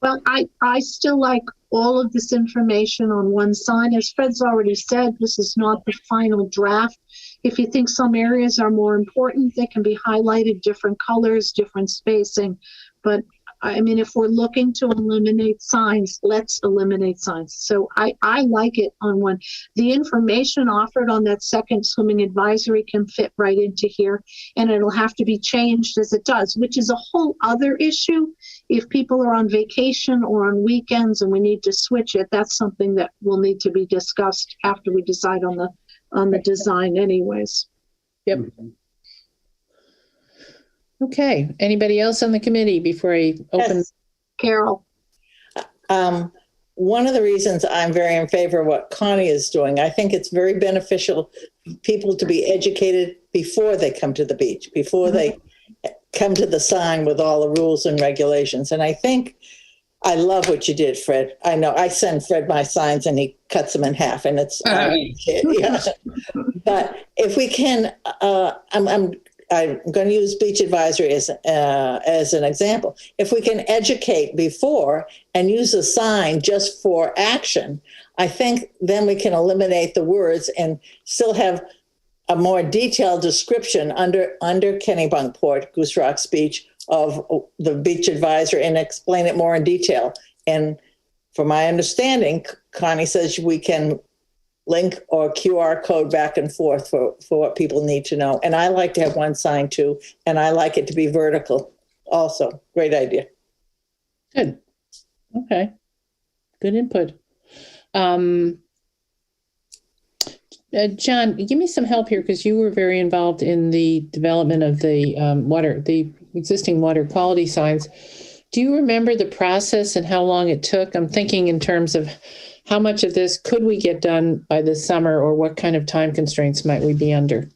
Well, I still like all of this information on one sign. As Fred's already said, this is not the final draft. If you think some areas are more important, they can be highlighted, different colors, different spacing. But I mean, if we're looking to eliminate signs, let's eliminate signs. So I like it on one. The information offered on that second swimming advisory can fit right into here, and it'll have to be changed as it does, which is a whole other issue. If people are on vacation or on weekends and we need to switch it, that's something that will need to be discussed after we decide on the design anyways. Yep. Okay. Anybody else on the committee before I open? Yes. Carol. One of the reasons I'm very in favor of what Connie is doing, I think it's very beneficial for people to be educated before they come to the beach, before they come to the sign with all the rules and regulations. And I think I love what you did, Fred. I know I send Fred my signs and he cuts them in half, and it's But if we can, I'm going to use beach advisory as an example. If we can educate before and use a sign just for action, I think then we can eliminate the words and still have a more detailed description under Kennebunkport, Goose Rocks Beach, of the beach advisory and explain it more in detail. And from my understanding, Connie says we can link or QR code back and forth for what people need to know. And I like to have one sign too, and I like it to be vertical also. Great idea. Good. Okay. Good input. John, give me some help here, because you were very involved in the development of the existing water quality signs. Do you remember the process and how long it took? I'm thinking in terms of how much of this could we get done by this summer, or what kind of time constraints might we be under?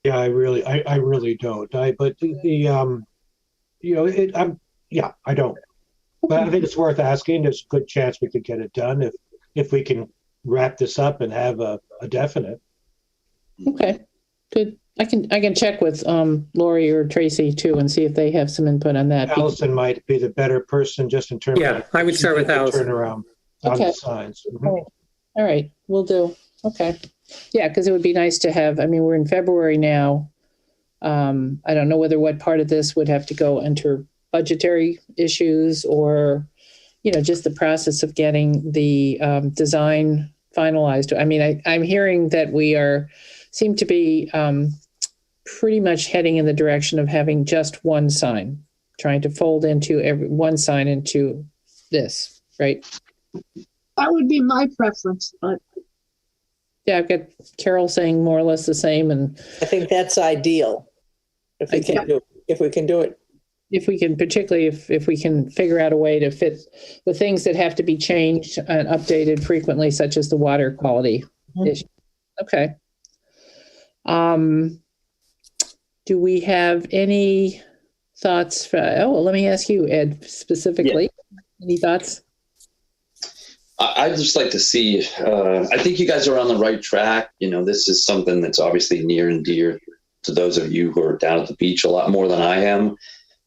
Yeah, I really don't. But I don't. But I think it's worth asking. There's a good chance we could get it done if we can wrap this up and have a definite. Okay, good. I can check with Lori or Tracy too and see if they have some input on that. Allison might be the better person just in terms Yeah, of I would start with Allison. turnaround on Okay. the signs. Mhm. All right, we'll do. Okay. Yeah, because it would be nice to have, I mean, we're in February now. I don't know what part of this would have to go under budgetary issues or, just the process of getting the design finalized. I mean, I'm hearing that we seem to be pretty much heading in the direction of having just one sign, trying to fold into one sign into this, right? That would be my preference, but Yeah, I've got Carol saying more or less the same, and I think that's ideal. If we can do it. if we can, particularly if we can figure out a way to fit the things that have to be changed and updated frequently, such as the water quality issue. Okay. Do we have any thoughts? Let me ask you, Ed, specifically. Yeah. Any thoughts? I'd just like to see, I think you guys are on the right track. This is something that's obviously near and dear to those of you who are down at the beach a lot more than I am.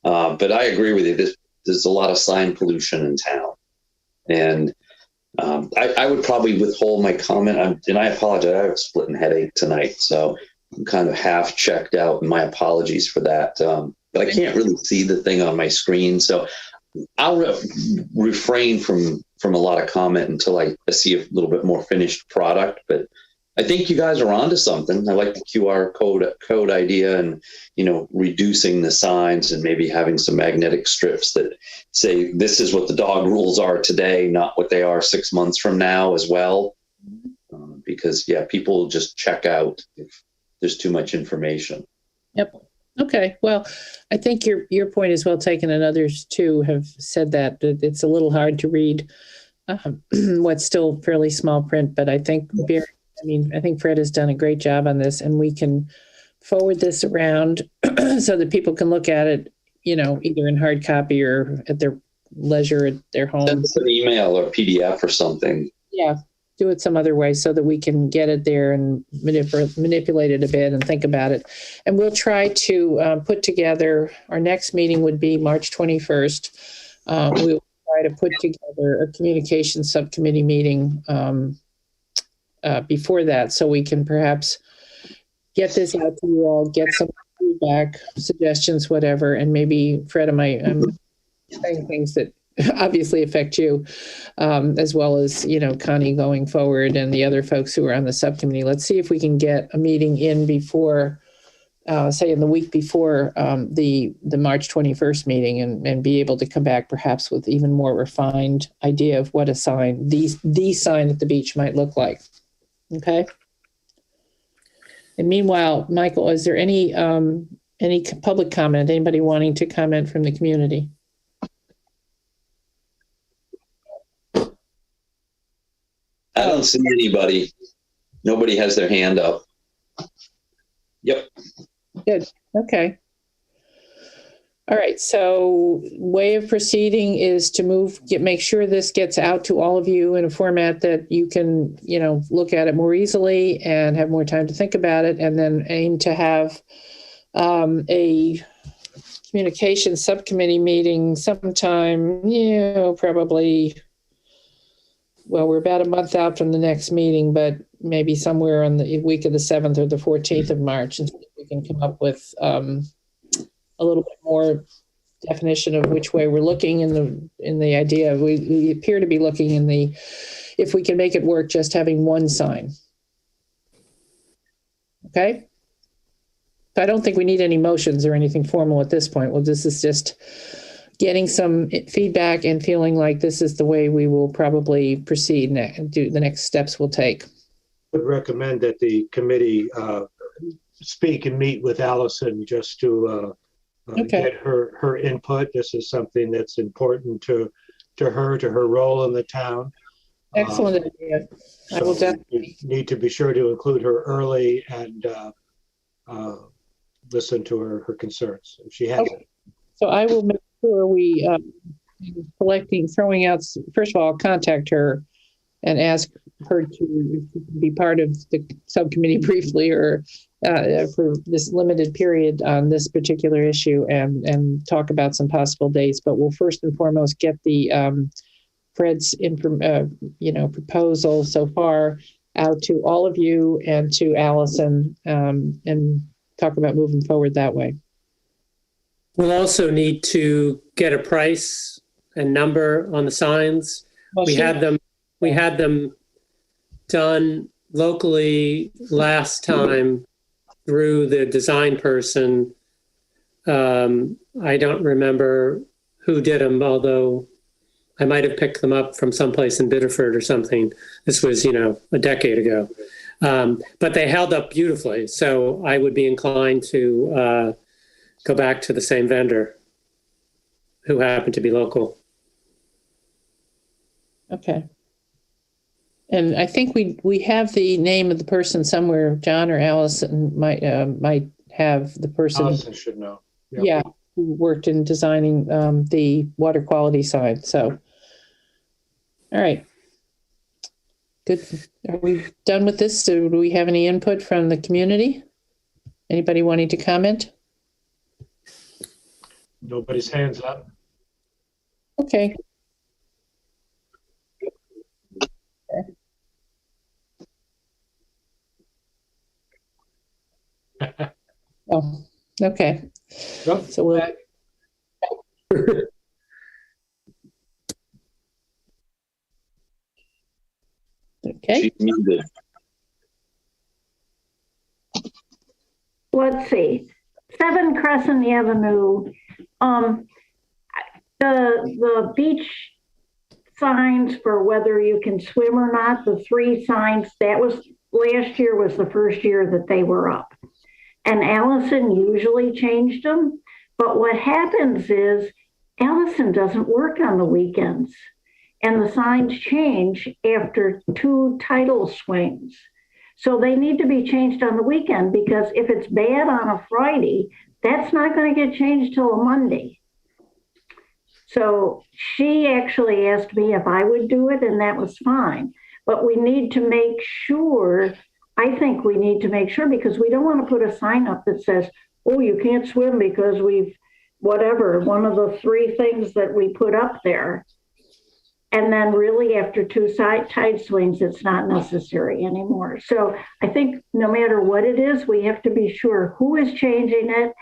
But I agree with you. There's a lot of sign pollution in town. And I would probably withhold my comment. And I apologize. I have a splitting headache tonight. So I'm kind of half checked out, and my apologies for that. But I can't really see the thing on my screen. So I'll refrain from a lot of comment until I see a little bit more finished product. But I think you guys are onto something. I like the QR code idea, and reducing the signs and maybe having some magnetic strips that say this is what the dog rules are today, not what they are 6 months from now as well. Because people will just check out if there's too much information. Yep. Okay. Well, I think your point is well taken, and others too have said that it's a little hard to read what's still fairly small print. But I think Fred has done a great job on this, and we can forward this around so that people can look at it, either in hard copy or at their leisure at their home. Send us an email or PDF or something. Yeah. Do it some other way so that we can get it there and manipulate it a bit and think about it. And we'll try to put together, our next meeting would be March 21st. We'll try to put together a communication subcommittee meeting before that, so we can perhaps get this out to you all, get some feedback, suggestions, whatever, and maybe Fred and I'm saying things that obviously affect you, as well as, Connie going forward and the other folks who are on the subcommittee. Let's see if we can get a meeting in before, say in the week before the March 21st meeting, and be able to come back perhaps with even more refined idea of what a sign, the sign at the beach might look like. Okay. And meanwhile, Michael, is there any public comment, anybody wanting to comment from the community? I don't see anybody. Nobody has their hand up. Yep. Good. Okay. All right. So way of proceeding is to make sure this gets out to all of you in a format that you can, look at it more easily and have more time to think about it, and then aim to have a communication subcommittee meeting sometime, probably. Well, we're about a month out from the next meeting, but maybe somewhere on the week of the 7th or the 14th of March, and we can come up with a little bit more definition of which way we're looking in the idea. We appear to be looking if we can make it work, just having one sign. Okay. So I don't think we need any motions or anything formal at this point. Well, this is just getting some feedback and feeling like this is the way we will probably proceed and do the next steps we'll take. I would recommend that the committee speak and meet with Allison just to Okay. get her input. This is something that's important to her, to her role in the town. Excellent idea. I will So definitely. we need to be sure to include her early and listen to her concerns if she has Okay. it. So I will make sure we throwing out. First of all, I'll contact her and ask her to be part of the subcommittee briefly, or for this limited period on this particular issue, and talk about some possible dates. But we'll first and foremost get the Fred's proposal so far out to all of you and to Allison, and talk about moving forward that way. We'll also need to get a price and number on the signs. Well, We had them done locally last time through the design person. I don't remember who did them, although I might have picked them up from someplace in Biddeford or something. This was, a decade ago. But they held up beautifully. So I would be inclined to go back to the same vendor who happened to be local. Okay. And I think we have the name of the person somewhere. John or Allison might have the person. Allison should know. Yep. Yeah, who worked in designing the water quality sign. So, all right. Good. Are we done with this? So do we have any input from the community? Anybody wanting to comment? Nobody's hands up. Okay. Oh, okay. Yep. So we'll. Okay. She's muted. Let's see, 7 Crescent Avenue. The beach signs for whether you can swim or not, the 3 signs, that was last year was the first year that they were up. And Allison usually changed them. But what happens is Allison doesn't work on the weekends. And the signs change after 2 tidal swings. So they need to be changed on the weekend, because if it's bad on a Friday, that's not going to get changed till a Monday. So she actually asked me if I would do it, and that was fine. But we need to make sure, I think we need to make sure, because we don't want to put a sign up that says, oh, you can't swim because we've, whatever, one of the 3 things that we put up there. And then really after 2 tide swings, it's not necessary anymore. So I think no matter what it is, we have to be sure who is changing it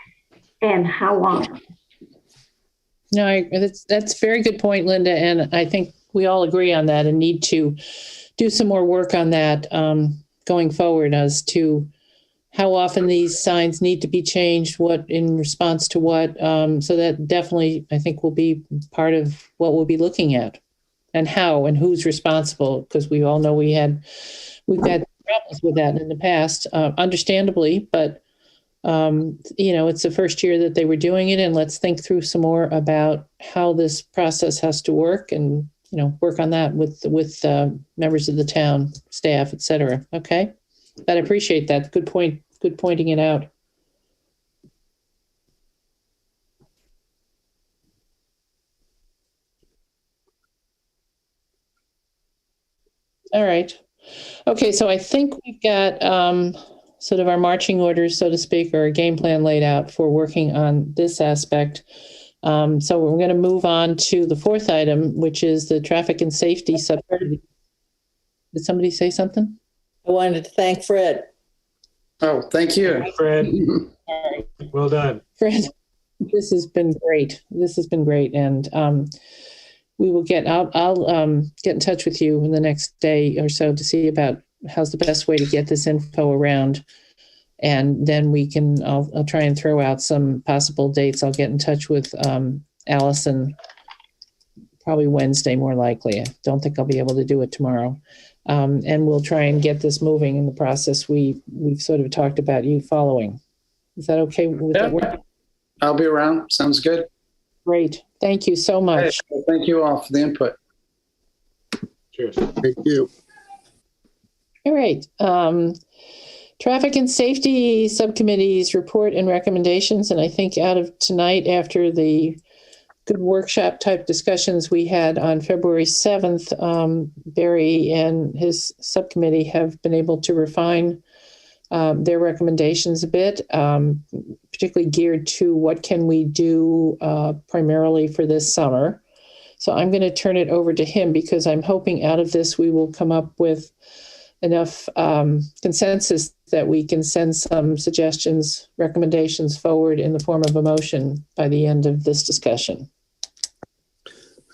and how long. No, that's a very good point, Linda. And I think we all agree on that and need to do some more work on that going forward as to how often these signs need to be changed, what in response to what. So that definitely, I think, will be part of what we'll be looking at. And how and who's responsible, because we all know we've had problems with that in the past, understandably, but it's the first year that they were doing it, and let's think through some more about how this process has to work, and work on that with members of the town, staff, et cetera. Okay, but I appreciate that. Good point. Good pointing it out. All right. Okay, so I think we've got sort of our marching orders, so to speak, or a game plan laid out for working on this aspect. So we're going to move on to the 4th item, which is the traffic and safety subcommittee. Did somebody say something? I wanted to thank Fred. Oh, thank you. Hi, Fred. Well done. Fred, this has been great. And we will I'll get in touch with you in the next day or so to see about how's the best way to get this info around. And then I'll try and throw out some possible dates. I'll get in touch with Allison probably Wednesday, more likely. I don't think I'll be able to do it tomorrow. And we'll try and get this moving in the process we've sort of talked about you following. Is that okay? With that work? I'll be around. Sounds good. Great. Thank you so much. Well, thank you all for the input. Cheers. Thank you. All right. Traffic and Safety Subcommittee's report and recommendations. And I think out of tonight, after the good workshop type discussions we had on February 7th, Barry and his subcommittee have been able to refine their recommendations a bit, particularly geared to what can we do primarily for this summer. So I'm going to turn it over to him because I'm hoping out of this we will come up with enough consensus that we can send some suggestions, recommendations forward in the form of a motion by the end of this discussion.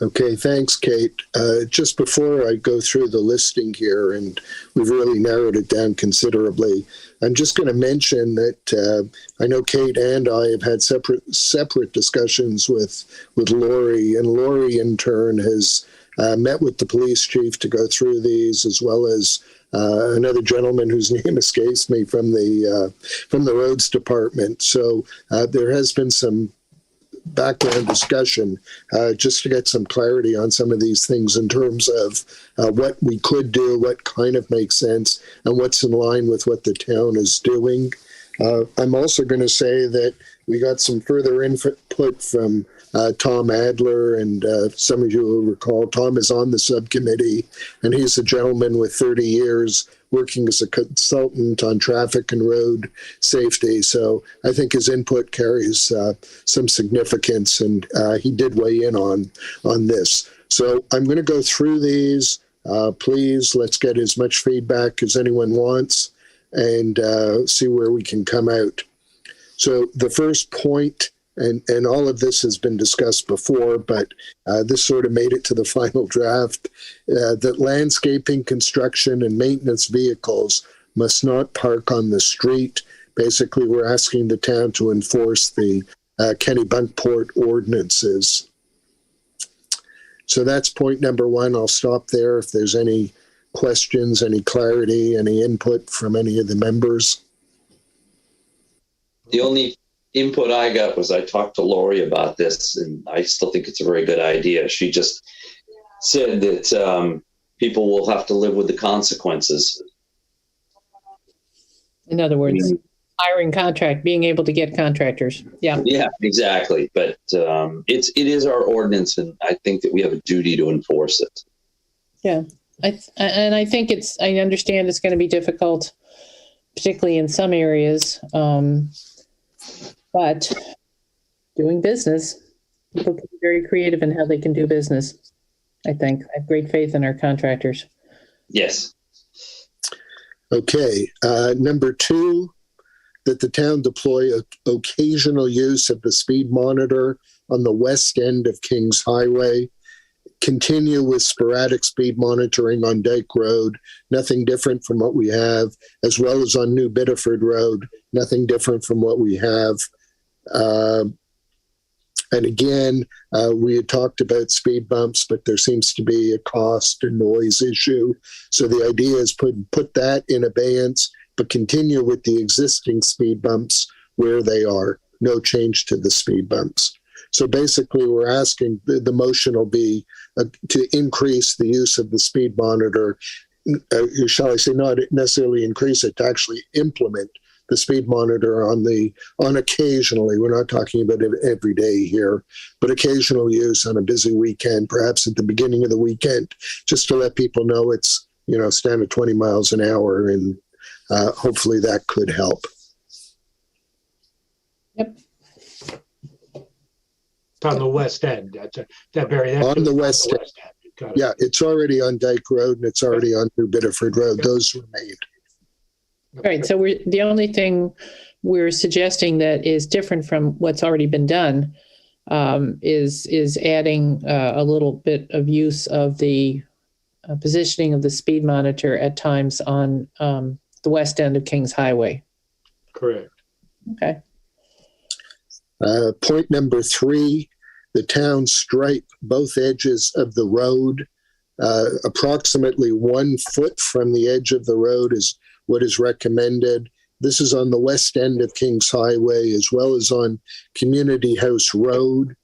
Okay, thanks, Kate. Just before I go through the listing here, and we've really narrowed it down considerably, I'm just going to mention that I know Kate and I have had separate discussions with Lori, and Lori in turn has met with the police chief to go through these, as well as another gentleman whose name escapes me from the roads department. So there has been some background discussion just to get some clarity on some of these things in terms of what we could do, what kind of makes sense, and what's in line with what the town is doing. I'm also going to say that we got some further input from Tom Adler, and some of you will recall Tom is on the subcommittee, and he's a gentleman with 30 years working as a consultant on traffic and road safety. So I think his input carries some significance, and he did weigh in on this. So I'm going to go through these. Please, let's get as much feedback as anyone wants and see where we can come out. So the first point, and all of this has been discussed before, but this sort of made it to the final draft, that landscaping, construction, and maintenance vehicles must not park on the street. Basically, we're asking the town to enforce the Kennebunkport ordinances. So that's point number one. I'll stop there if there's any questions, any clarity, any input from any of the members. The only input I got was I talked to Lori about this, and I still think it's a very good idea. She just said that people will have to live with the consequences. In other words, being able to get contractors. Yeah. Yeah, exactly. But it is our ordinance, and I think that we have a duty to enforce it. Yeah. I think I understand it's going to be difficult, particularly in some areas. But doing business, people can be very creative in how they can do business. I think I have great faith in our contractors. Yes. Okay. Number two, that the town deploy occasional use of the speed monitor on the west end of Kings Highway. Continue with sporadic speed monitoring on Dyke Road, nothing different from what we have, as well as on New Biddeford Road, nothing different from what we have. And again, we had talked about speed bumps, but there seems to be a cost and noise issue. So the idea is put that in abeyance, but continue with the existing speed bumps where they are. No change to the speed bumps. So basically, we're asking, the motion will be to increase the use of the speed monitor, shall I say, not necessarily increase it, to actually implement the speed monitor on occasionally. We're not talking about it every day here, but occasional use on a busy weekend, perhaps at the beginning of the weekend, just to let people know it's, stand at 20 miles an hour, and hopefully that could help. Yep. On the west end. Barry. On the west end. Yeah, it's already on Dyke Road, and it's already on New Biddeford Road. Those were made. All right. So the only thing we're suggesting that is different from what's already been done is adding a little bit of use of the positioning of the speed monitor at times on the west end of Kings Highway. Correct. Okay. Point number three, the town stripe both edges of the road. Approximately 1 foot from the edge of the road is what is recommended. This is on the west end of Kings Highway, as well as on Community House Road.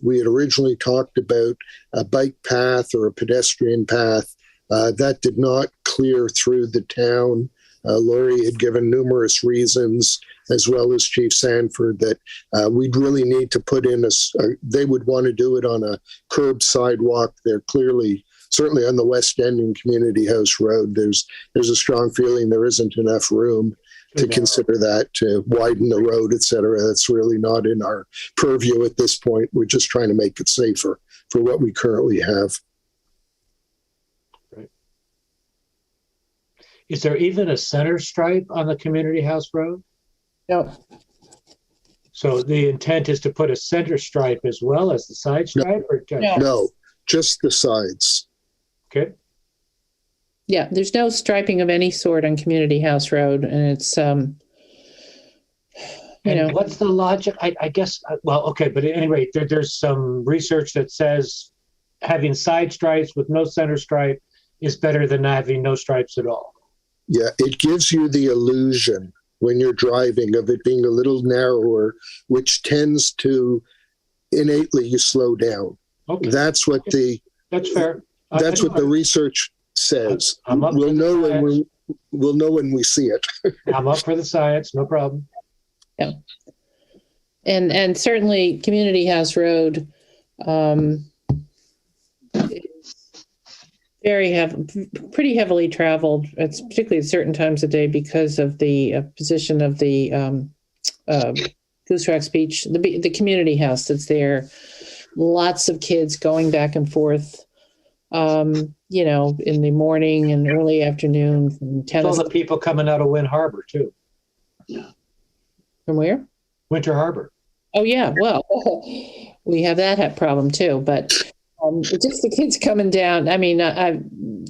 We had originally talked about a bike path or a pedestrian path. That did not clear through the town. Laurie had given numerous reasons, as well as Chief Sanford, that we'd really need to put in they would want to do it on a curb sidewalk. They're clearly, certainly on the west end in Community House Road, there's a strong feeling there isn't enough room to consider that, to widen the road, et cetera. That's really not in our purview at this point. We're just trying to make it safer for what we currently have. Right. Is there even a center stripe on the Community House Road? No. So the intent is to put a center stripe as well as the side stripe? No, just the sides. Okay. Yeah, there's no striping of any sort on Community House Road, and it's what's the logic? I guess, well, okay, but at any rate, there's some research that says having side stripes with no center stripe is better than having no stripes at all. Yeah, it gives you the illusion when you're driving of it being a little narrower, which tends to innately you slow down. Okay. That's what that's fair. That's what the research says. We'll know when we see it. I'm up for the science, no problem. Yeah. And certainly Community House Road pretty heavily traveled. It's particularly at certain times of day because of the position of the Goose Rocks Beach, the community house that's there. Lots of kids going back and forth, in the morning and early afternoon. From tennis. All the people coming out of Wind Harbor too. Yeah. From where? Winter Harbor. Oh yeah, well, we have that problem too. But just the kids coming down. I mean, I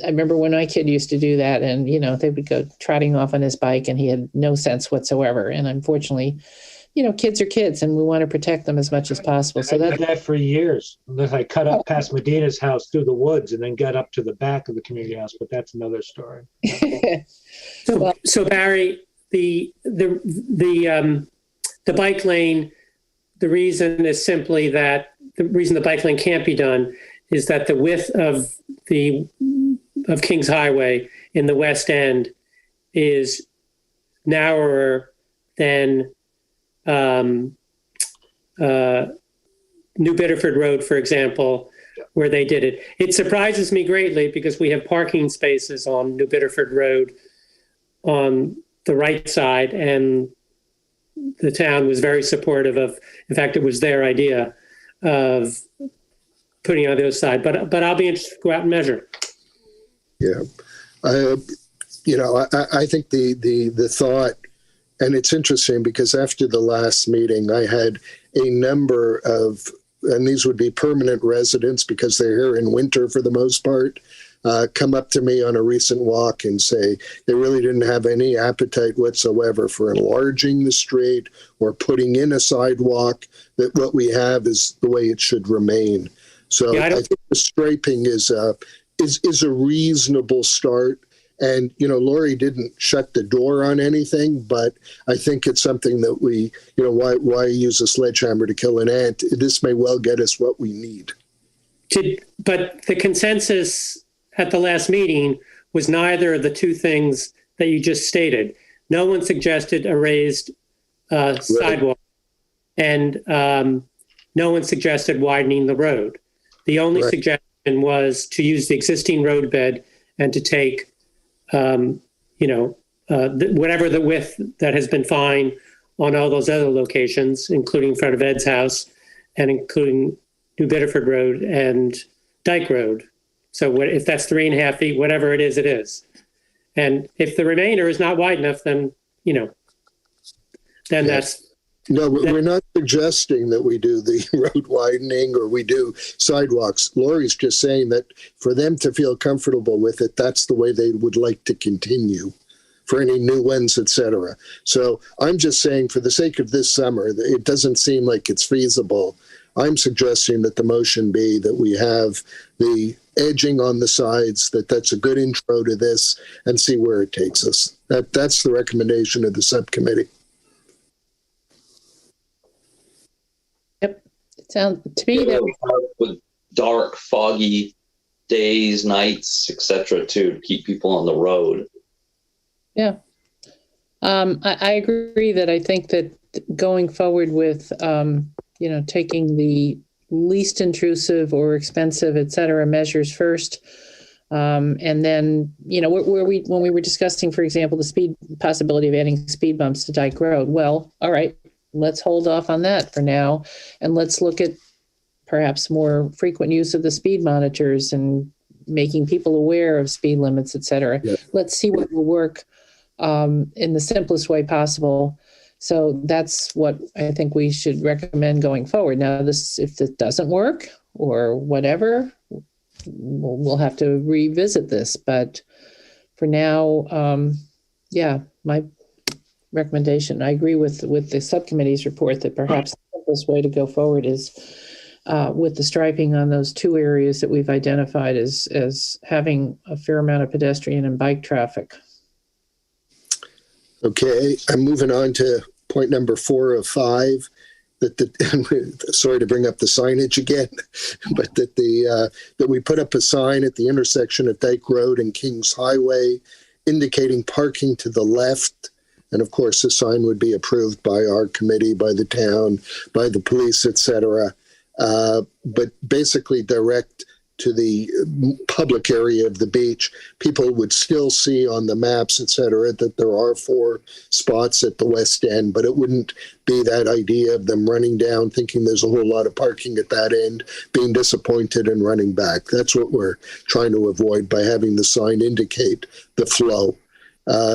remember when my kid used to do that, and they would go trotting off on his bike, and he had no sense whatsoever. And unfortunately, kids are kids, and we want to protect them as much as possible. So I did that for years. Unless I cut up past Medina's house through the woods and then got up to the back of the community house, but that's another story. So Barry, the bike lane, the reason is simply that the reason the bike lane can't be done is that the width of Kings Highway in the west end is narrower than New Bedford Road, for example, where they did it. It surprises me greatly because we have parking spaces on New Bedford Road on the right side, and the town was very supportive of, in fact, it was their idea of putting it on the other side. But I'll be interested to go out and measure. Yeah. I think the thought, and it's interesting because after the last meeting, I had a number of, and these would be permanent residents because they're here in winter for the most part, come up to me on a recent walk and say they really didn't have any appetite whatsoever for enlarging the street or putting in a sidewalk, that what we have is the way it should remain. So I think the striping is a reasonable start. And, Laurie didn't shut the door on anything, but I think it's something that we, why use a sledgehammer to kill an ant? This may well get us what we need. But the consensus at the last meeting was neither of the two things that you just stated. No one suggested a raised sidewalk, and no one suggested widening the road. The only suggestion was to use the existing roadbed and to take whatever the width that has been fine on all those other locations, including in front of Ed's house and including New Bedford Road and Dyke Road. So if that's 3.5 feet, whatever it is, it is. And if the remainder is not wide enough, then, that's... No, we're not suggesting that we do the road widening or we do sidewalks. Laurie's just saying that for them to feel comfortable with it, that's the way they would like to continue for any new ones, et cetera. So I'm just saying for the sake of this summer, it doesn't seem like it's feasible. I'm suggesting that the motion be that we have the edging on the sides, that's a good intro to this, and see where it takes us. That's the recommendation of the subcommittee. Yep. It sounds to me that With dark, foggy days, nights, etc., to keep people on the road. yeah. I agree that I think that going forward with, taking the least intrusive or expensive, et cetera, measures first. And then, when we were discussing, for example, the possibility of adding speed bumps to Dyke Road. Well, all right, let's hold off on that for now. And let's look at perhaps more frequent use of the speed monitors and making people aware of speed limits, et cetera. Yeah. Let's see what will work in the simplest way possible. So that's what I think we should recommend going forward. Now, if this doesn't work or whatever, we'll have to revisit this. But for now, my recommendation, I agree with the subcommittee's report that perhaps the simplest way to go forward is with the striping on those two areas that we've identified as having a fair amount of pedestrian and bike traffic. Okay, I'm moving on to point number 4 of 5. Sorry to bring up the signage again, but that we put up a sign at the intersection of Dyke Road and Kings Highway indicating parking to the left. And of course, the sign would be approved by our committee, by the town, by the police, etc. But basically direct to the public area of the beach. People would still see on the maps, etc., that there are 4 spots at the west end, but it wouldn't be that idea of them running down thinking there's a whole lot of parking at that end, being disappointed and running back. That's what we're trying to avoid by having the sign indicate the flow.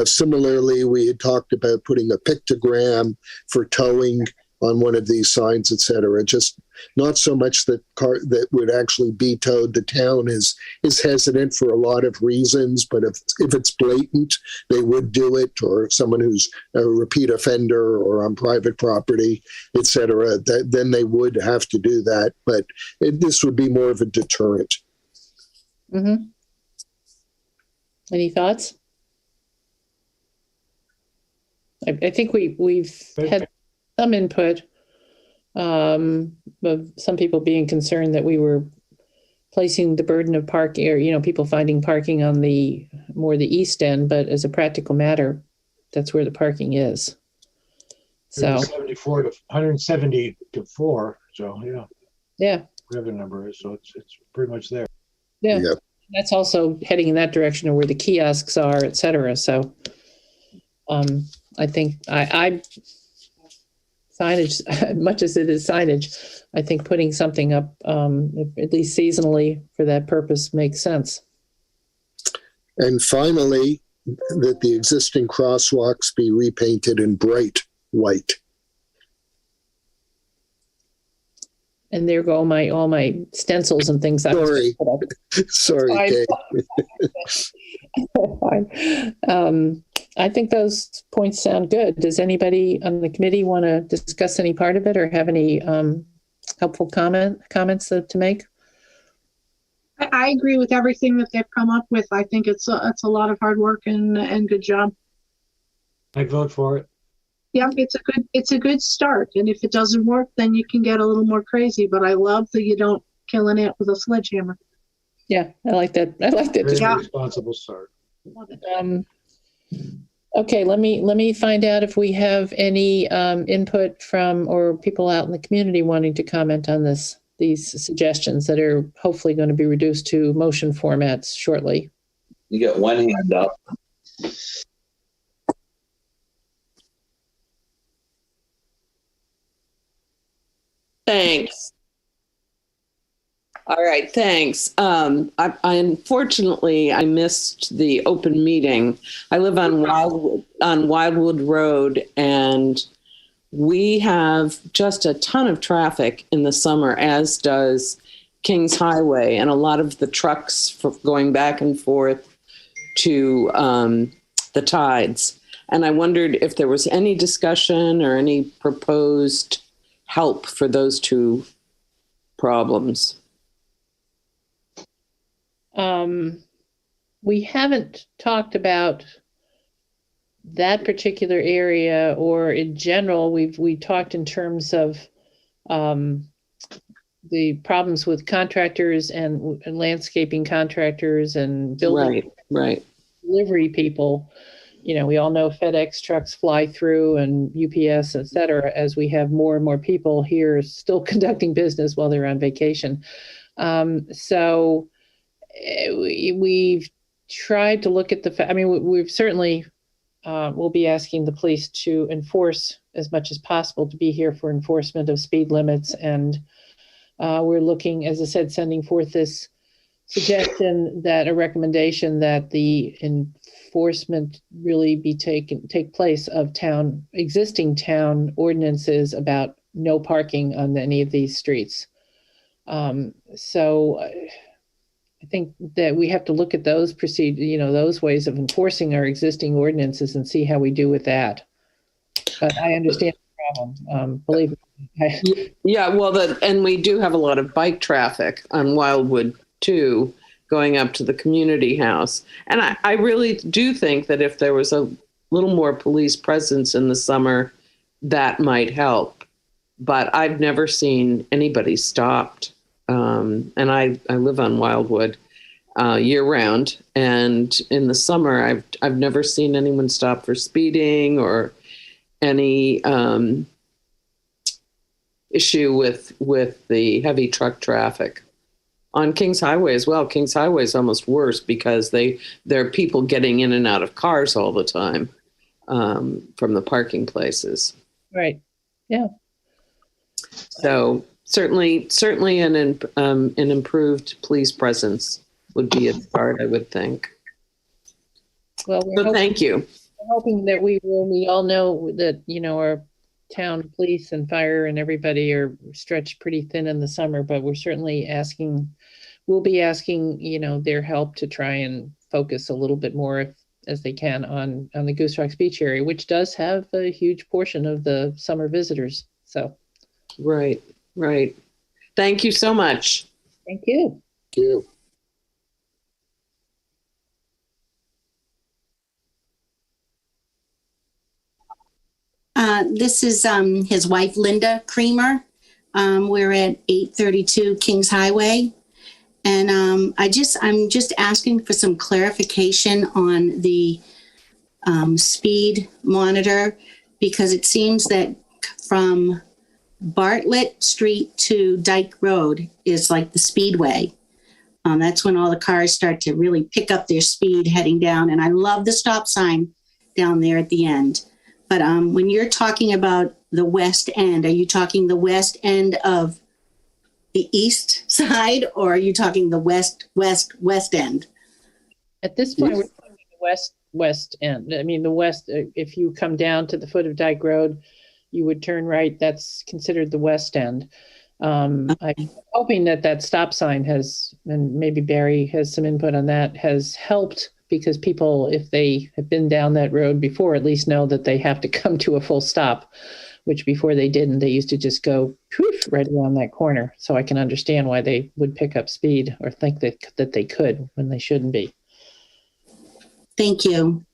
Similarly, we had talked about putting a pictogram for towing on one of these signs, etc. Just not so much that that would actually be towed. The town is hesitant for a lot of reasons, but if it's blatant, they would do it, or someone who's a repeat offender or on private property, etc. Then they would have to do that. But this would be more of a deterrent. Mm-hmm. Any thoughts? I think we've had some input of some people being concerned that we were placing the burden of parking, or people finding parking on the east end, but as a practical matter, that's where the parking is. So 170 to 4. So yeah, whatever the number is, so it's pretty much there. Yeah. That's also heading in that direction of where the kiosks are, et cetera. So I think I signage, much as it is signage, I think putting something up, at least seasonally for that purpose, makes sense. And finally, that the existing crosswalks be repainted in bright white. And there go all my stencils and things. Sorry, Kate. Fine. I think those points sound good. Does anybody on the committee want to discuss any part of it or have any helpful comments to make? I agree with everything that they've come up with. I think it's a lot of hard work and good job. I'd vote for it. Yeah, it's a good start. And if it doesn't work, then you can get a little more crazy. But I love that you don't kill an ant with a sledgehammer. Yeah, I like that. I like that. Very responsible start. Okay, let me find out if we have any input from or people out in the community wanting to comment on these suggestions that are hopefully going to be reduced to motion formats shortly. You got one hand up. Thanks. All right, thanks. Unfortunately, I missed the open meeting. I live on Wildwood Road, and we have just a ton of traffic in the summer, as does Kings Highway, and a lot of the trucks going back and forth to the tides. And I wondered if there was any discussion or any proposed help for those two problems. We haven't talked about that particular area, or in general, we talked in terms of the problems with contractors and landscaping contractors and building Right. delivery people. We all know FedEx trucks fly through and UPS, et cetera, as we have more and more people here still conducting business while they're on vacation. So we've tried to look at we've certainly we'll be asking the police to enforce as much as possible, to be here for enforcement of speed limits. And we're looking, as I said, sending forth this suggestion, that a recommendation that the enforcement really take place of existing town ordinances about no parking on any of these streets. So I think that we have to look at those those ways of enforcing our existing ordinances and see how we do with that. But I understand the problem. Believe me. Yeah, well, and we do have a lot of bike traffic on Wildwood too, going up to the community house. And I really do think that if there was a little more police presence in the summer, that might help. But I've never seen anybody stopped. And I live on Wildwood year round. And in the summer, I've never seen anyone stop for speeding or any issue with the heavy truck traffic. On Kings Highway as well. Kings Highway is almost worse because there are people getting in and out of cars all the time from the parking places. Right. Yeah. So certainly an improved police presence would be a start, I would think. Well, thank you. We're hoping that we all know that, our town police and fire and everybody are stretched pretty thin in the summer, but we're certainly we'll be asking, their help to try and focus a little bit more as they can on the Goose Rocks Beach area, which does have a huge portion of the summer visitors. So. Right. Thank you so much. Thank you. Thank you. This is his wife, Linda Creamer. We're at 832 Kings Highway. And I'm just asking for some clarification on the speed monitor, because it seems that from Bartlett Street to Dyke Road is like the speedway. That's when all the cars start to really pick up their speed heading down. And I love the stop sign down there at the end. But when you're talking about the west end, are you talking the west end of the east side, or are you talking the west end? At this point, we're talking the west end. I mean, the west, if you come down to the foot of Dyke Road, you would turn right. That's considered the west end. I'm hoping that stop sign has, and maybe Barry has some input on that, has helped, because people, if they have been down that road before, at least know that they have to come to a full stop, which before they didn't. They used to just go poof, right around that corner. So I can understand why they would pick up speed or think that they could when they shouldn't be. Thank you.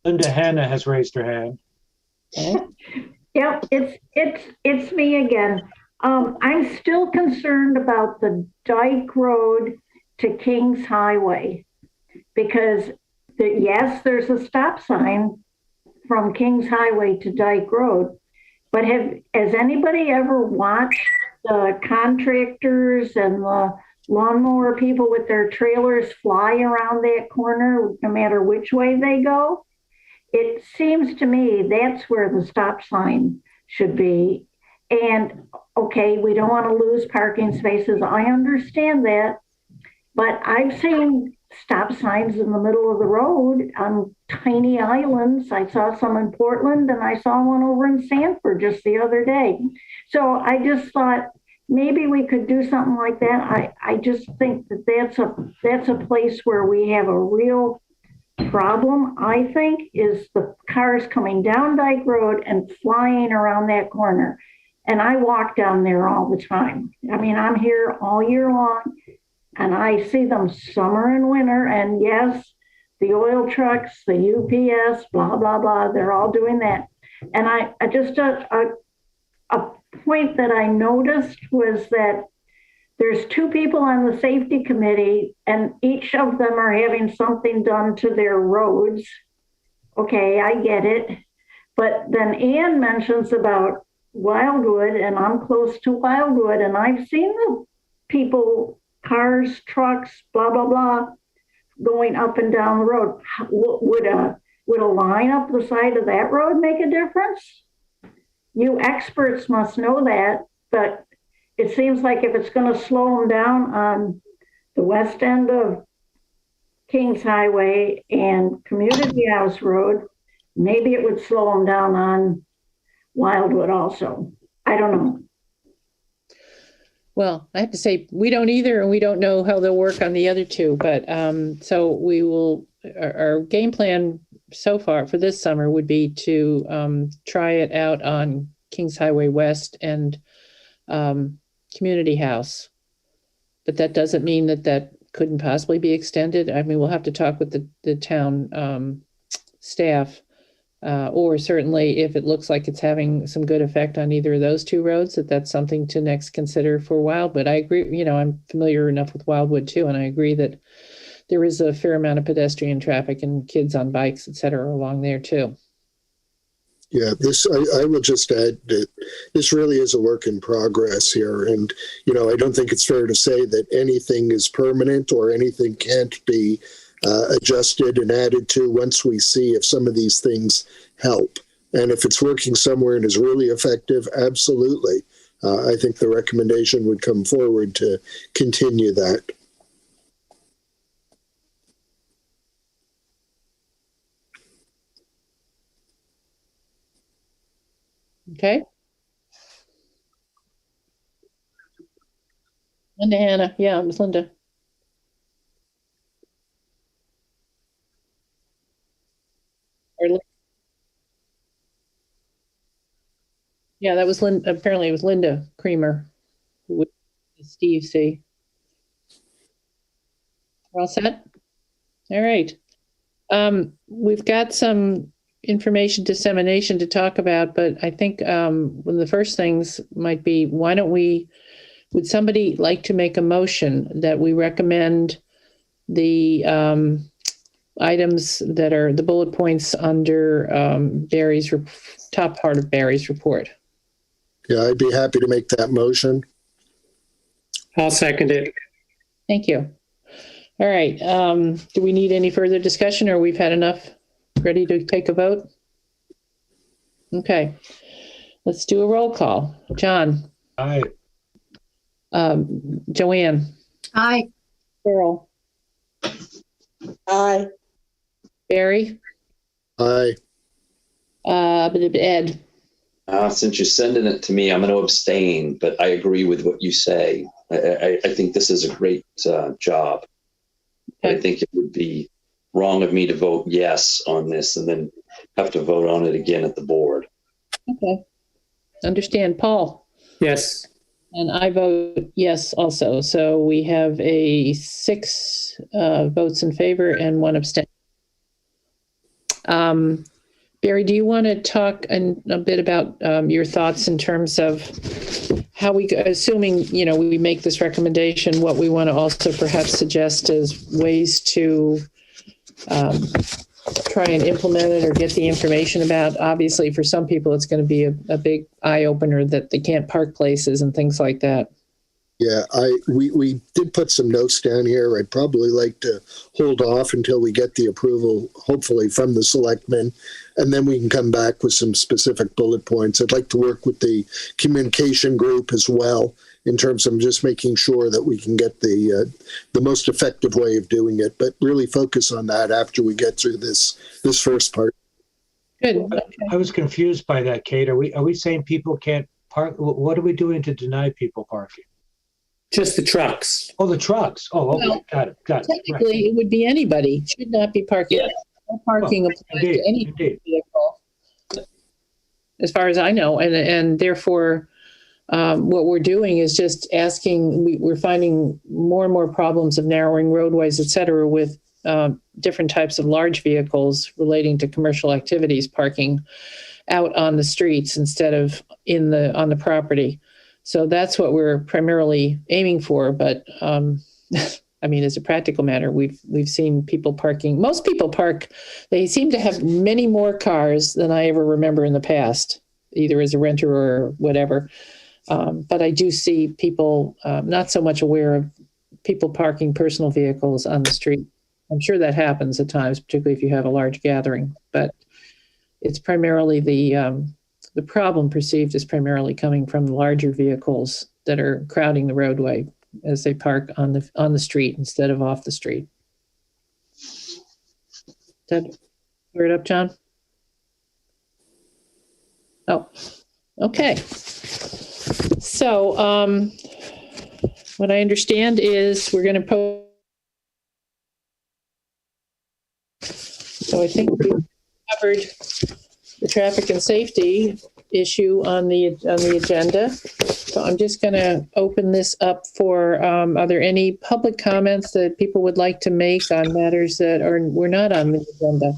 Linda Hanna has raised her hand. Okay. Yep, it's me again. I'm still concerned about the Dyke Road to Kings Highway, because yes, there's a stop sign from Kings Highway to Dyke Road, but has anybody ever watched the contractors and the lawnmower people with their trailers fly around that corner, no matter which way they go? It seems to me that's where the stop sign should be. And okay, we don't want to lose parking spaces. I understand that. But I've seen stop signs in the middle of the road on tiny islands. I saw some in Portland, and I saw one over in Sanford just the other day. So I just thought maybe we could do something like that. I just think that's a place where we have a real problem, I think, is the cars coming down Dyke Road and flying around that corner. And I walk down there all the time. I mean, I'm here all year long and I see them summer and winter. And yes, the oil trucks, the UPS, blah, blah, blah, they're all doing that. And I just, a point that I noticed was that there's two people on the safety committee and each of them are having something done to their roads. Okay, I get it. But then Ann mentions about Wildwood, and I'm close to Wildwood, and I've seen the people, cars, trucks, blah, blah, blah, going up and down the road. Would a line up the side of that road make a difference? You experts must know that, but it seems like if it's going to slow them down on the west end of Kings Highway and Community House Road, maybe it would slow them down on Wildwood also. I don't know. Well, I have to say, we don't either, and we don't know how they'll work on the other two. But so we will, our game plan so far for this summer would be to try it out on Kings Highway West and Community House. But that doesn't mean that that couldn't possibly be extended. I mean, we'll have to talk with the town staff, or certainly if it looks like it's having some good effect on either of those two roads, that's something to next consider for Wildwood. I agree, you know, I'm familiar enough with Wildwood too, and I agree that there is a fair amount of pedestrian traffic and kids on bikes, et cetera, along there too. Yeah, I will just add that this really is a work in progress here. And, you know, I don't think it's fair to say that anything is permanent or anything can't be adjusted and added to once we see if some of these things help. And if it's working somewhere and is really effective, absolutely. I think the recommendation would come forward to continue that. Okay. Linda Hannah. Yeah, it was Linda. Yeah, that was Linda. Apparently it was Linda Creamer. With Steve C. We're all set? All right. We've got some information dissemination to talk about, but I think one of the first things might be, would somebody like to make a motion that we recommend the items that are the bullet points under Barry's top part of Barry's report? Yeah, I'd be happy to make that motion. I'll second it. Thank you. All right. Do we need any further discussion, or we've had enough? Ready to take a vote? Okay. Let's do a roll call. John. Aye. Joanne. Aye. Carol. Aye. Barry. Aye. Ed. Since you're sending it to me, I'm going to abstain, but I agree with what you say. I think this is a great job. Okay. I think it would be wrong of me to vote yes on this and then have to vote on it again at the board. Okay. Understand. Paul. Yes. And I vote yes also. So we have a 6 votes in favor and 1 abstention. Barry, do you want to talk a bit about your thoughts in terms of how we, assuming, you know, we make this recommendation, what we want to also perhaps suggest as ways to try and implement it or get the information about? Obviously, for some people, it's going to be a big eye opener that they can't park places and things like that. Yeah, we did put some notes down here. I'd probably like to hold off until we get the approval, hopefully from the selectmen, and then we can come back with some specific bullet points. I'd like to work with the communication group as well in terms of just making sure that we can get the most effective way of doing it, but really focus on that after we get through this first part. Good. Okay. I was confused by that, Kate. Are we saying people can't park? What are we doing to deny people parking? Just the trucks. Oh, the trucks. Oh, okay. Well, Got it. Technically, it would be anybody. Should not be parking. Yeah. No parking applies to any Indeed. vehicle, as far as I know, and therefore, what we're doing is just asking. We're finding more and more problems of narrowing roadways, et cetera, with different types of large vehicles relating to commercial activities parking out on the streets instead of on the property. So that's what we're primarily aiming for. But I mean, as a practical matter, we've seen people parking. Most people park. They seem to have many more cars than I ever remember in the past, either as a renter or whatever. But I do see people not so much aware of people parking personal vehicles on the street. I'm sure that happens at times, particularly if you have a large gathering. But it's primarily the problem perceived is primarily coming from larger vehicles that are crowding the roadway as they park on the street instead of off the street. Did that clear it up, John? Oh, okay. So what I understand is we're going to post. So I think we covered the traffic and safety issue on the agenda. So I'm just going to open this up for, are there any public comments that people would like to make on matters that were not on the agenda?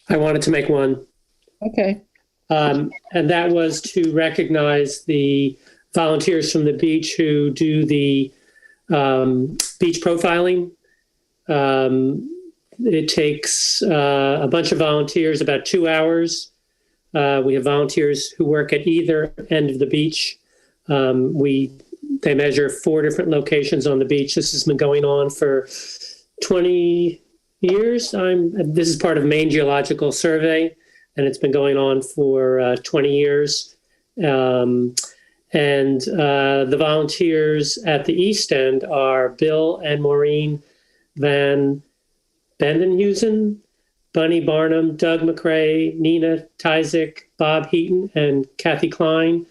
I wanted to make one. Okay. And that was to recognize the volunteers from the beach who do the beach profiling. It takes a bunch of volunteers, about 2 hours. We have volunteers who work at either end of the beach. They measure 4 different locations on the beach. This has been going on for 20 years. This is part of Maine Geological Survey, and it's been going on for 20 years. And the volunteers at the East End are Bill and Maureen Van Bendenhuizen, Bunny Barnum, Doug McRae, Nina Tyzik, Bob Heaton, and Kathy Klein.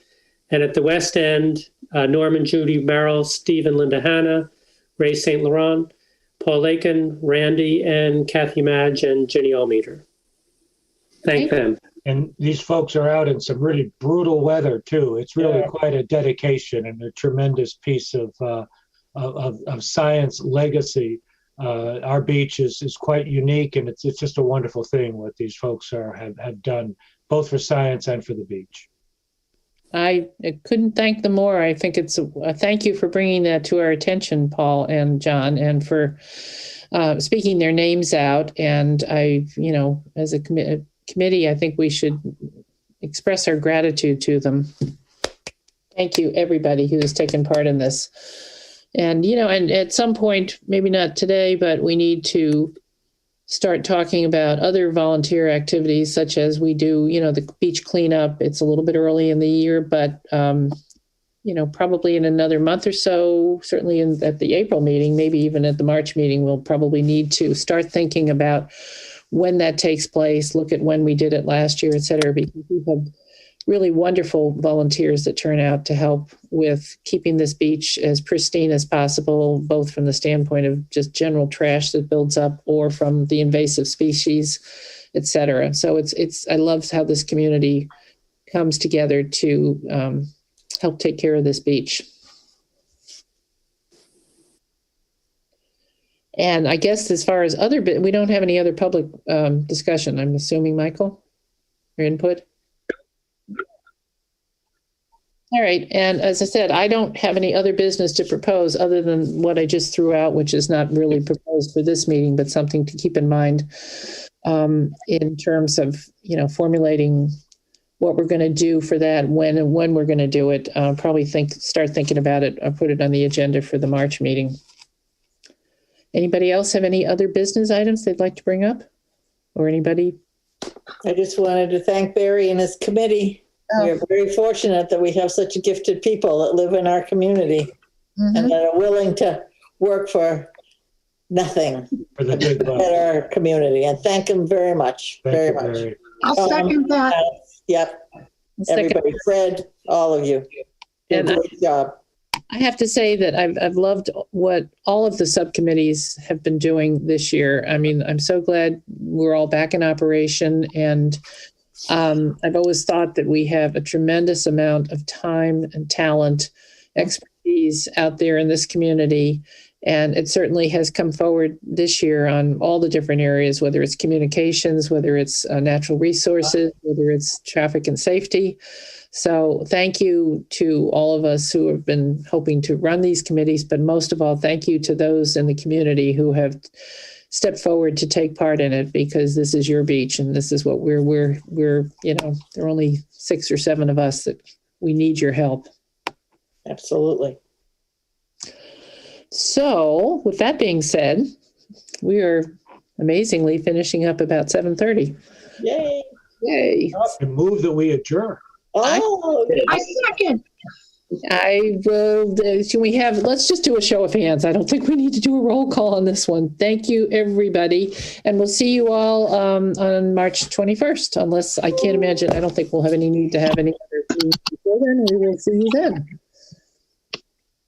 And at the West End, Norman, Judy Merrill, Steve and Linda Hanna, Ray St. Laurent, Paul Lakin, Randy, and Kathy Madge, and Ginny Almeter. Thank them. And these folks are out in some really brutal weather too. It's really quite a dedication and a tremendous piece of science legacy. Our beach is quite unique, and it's just a wonderful thing what these folks have done, both for science and for the beach. I couldn't thank them more. I think it's a thank you for bringing that to our attention, Paul and John, and for speaking their names out. And as a committee, I think we should express our gratitude to them. Thank you, everybody who has taken part in this. And, and at some point, maybe not today, but we need to start talking about other volunteer activities, such as we do, the beach cleanup. It's a little bit early in the year, but, probably in another month or so, certainly at the April meeting, maybe even at the March meeting, we'll probably need to start thinking about when that takes place, look at when we did it last year, et cetera, because we have really wonderful volunteers that turn out to help with keeping this beach as pristine as possible, both from the standpoint of just general trash that builds up or from the invasive species, et cetera. So I love how this community comes together to help take care of this beach. And I guess as far as we don't have any other public discussion, I'm assuming, Michael, your input? All right. And as I said, I don't have any other business to propose other than what I just threw out, which is not really proposed for this meeting, but something to keep in mind in terms of, formulating what we're going to do for that, when we're going to do it. Probably start thinking about it. I'll put it on the agenda for the March meeting. Anybody else have any other business items they'd like to bring up? Or anybody? I just wanted to thank Barry and his committee. We are very fortunate that we have such gifted people that live in our community and that are willing to work for nothing for the big at our community. And thank them very much. Very much. I'll second that. Yep. Everybody, Fred, all of you. And Great job. I have to say that I've loved what all of the subcommittees have been doing this year. I mean, I'm so glad we're all back in operation, and I've always thought that we have a tremendous amount of time and talent, expertise out there in this community. And it certainly has come forward this year on all the different areas, whether it's communications, whether it's natural resources, whether it's traffic and safety. So thank you to all of us who have been hoping to run these committees, but most of all, thank you to those in the community who have stepped forward to take part in it, because this is your beach and this is what we're you know, there are only 6 or 7 of us that we need your help. Absolutely. So with that being said, we are amazingly finishing up about 7:30. Yay. Yay. And move that we adjourn. Oh, I second. I will, can we have, let's just do a show of hands. I don't think we need to do a roll call on this one. Thank you, everybody. And we'll see you all on March 21st, unless I can't imagine, I don't think we'll have any need to have any other meetings before then. We will see you then.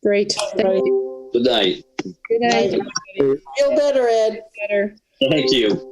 Great. Thank you. Good night. Good night. feel better, Ed. Better. Thank you.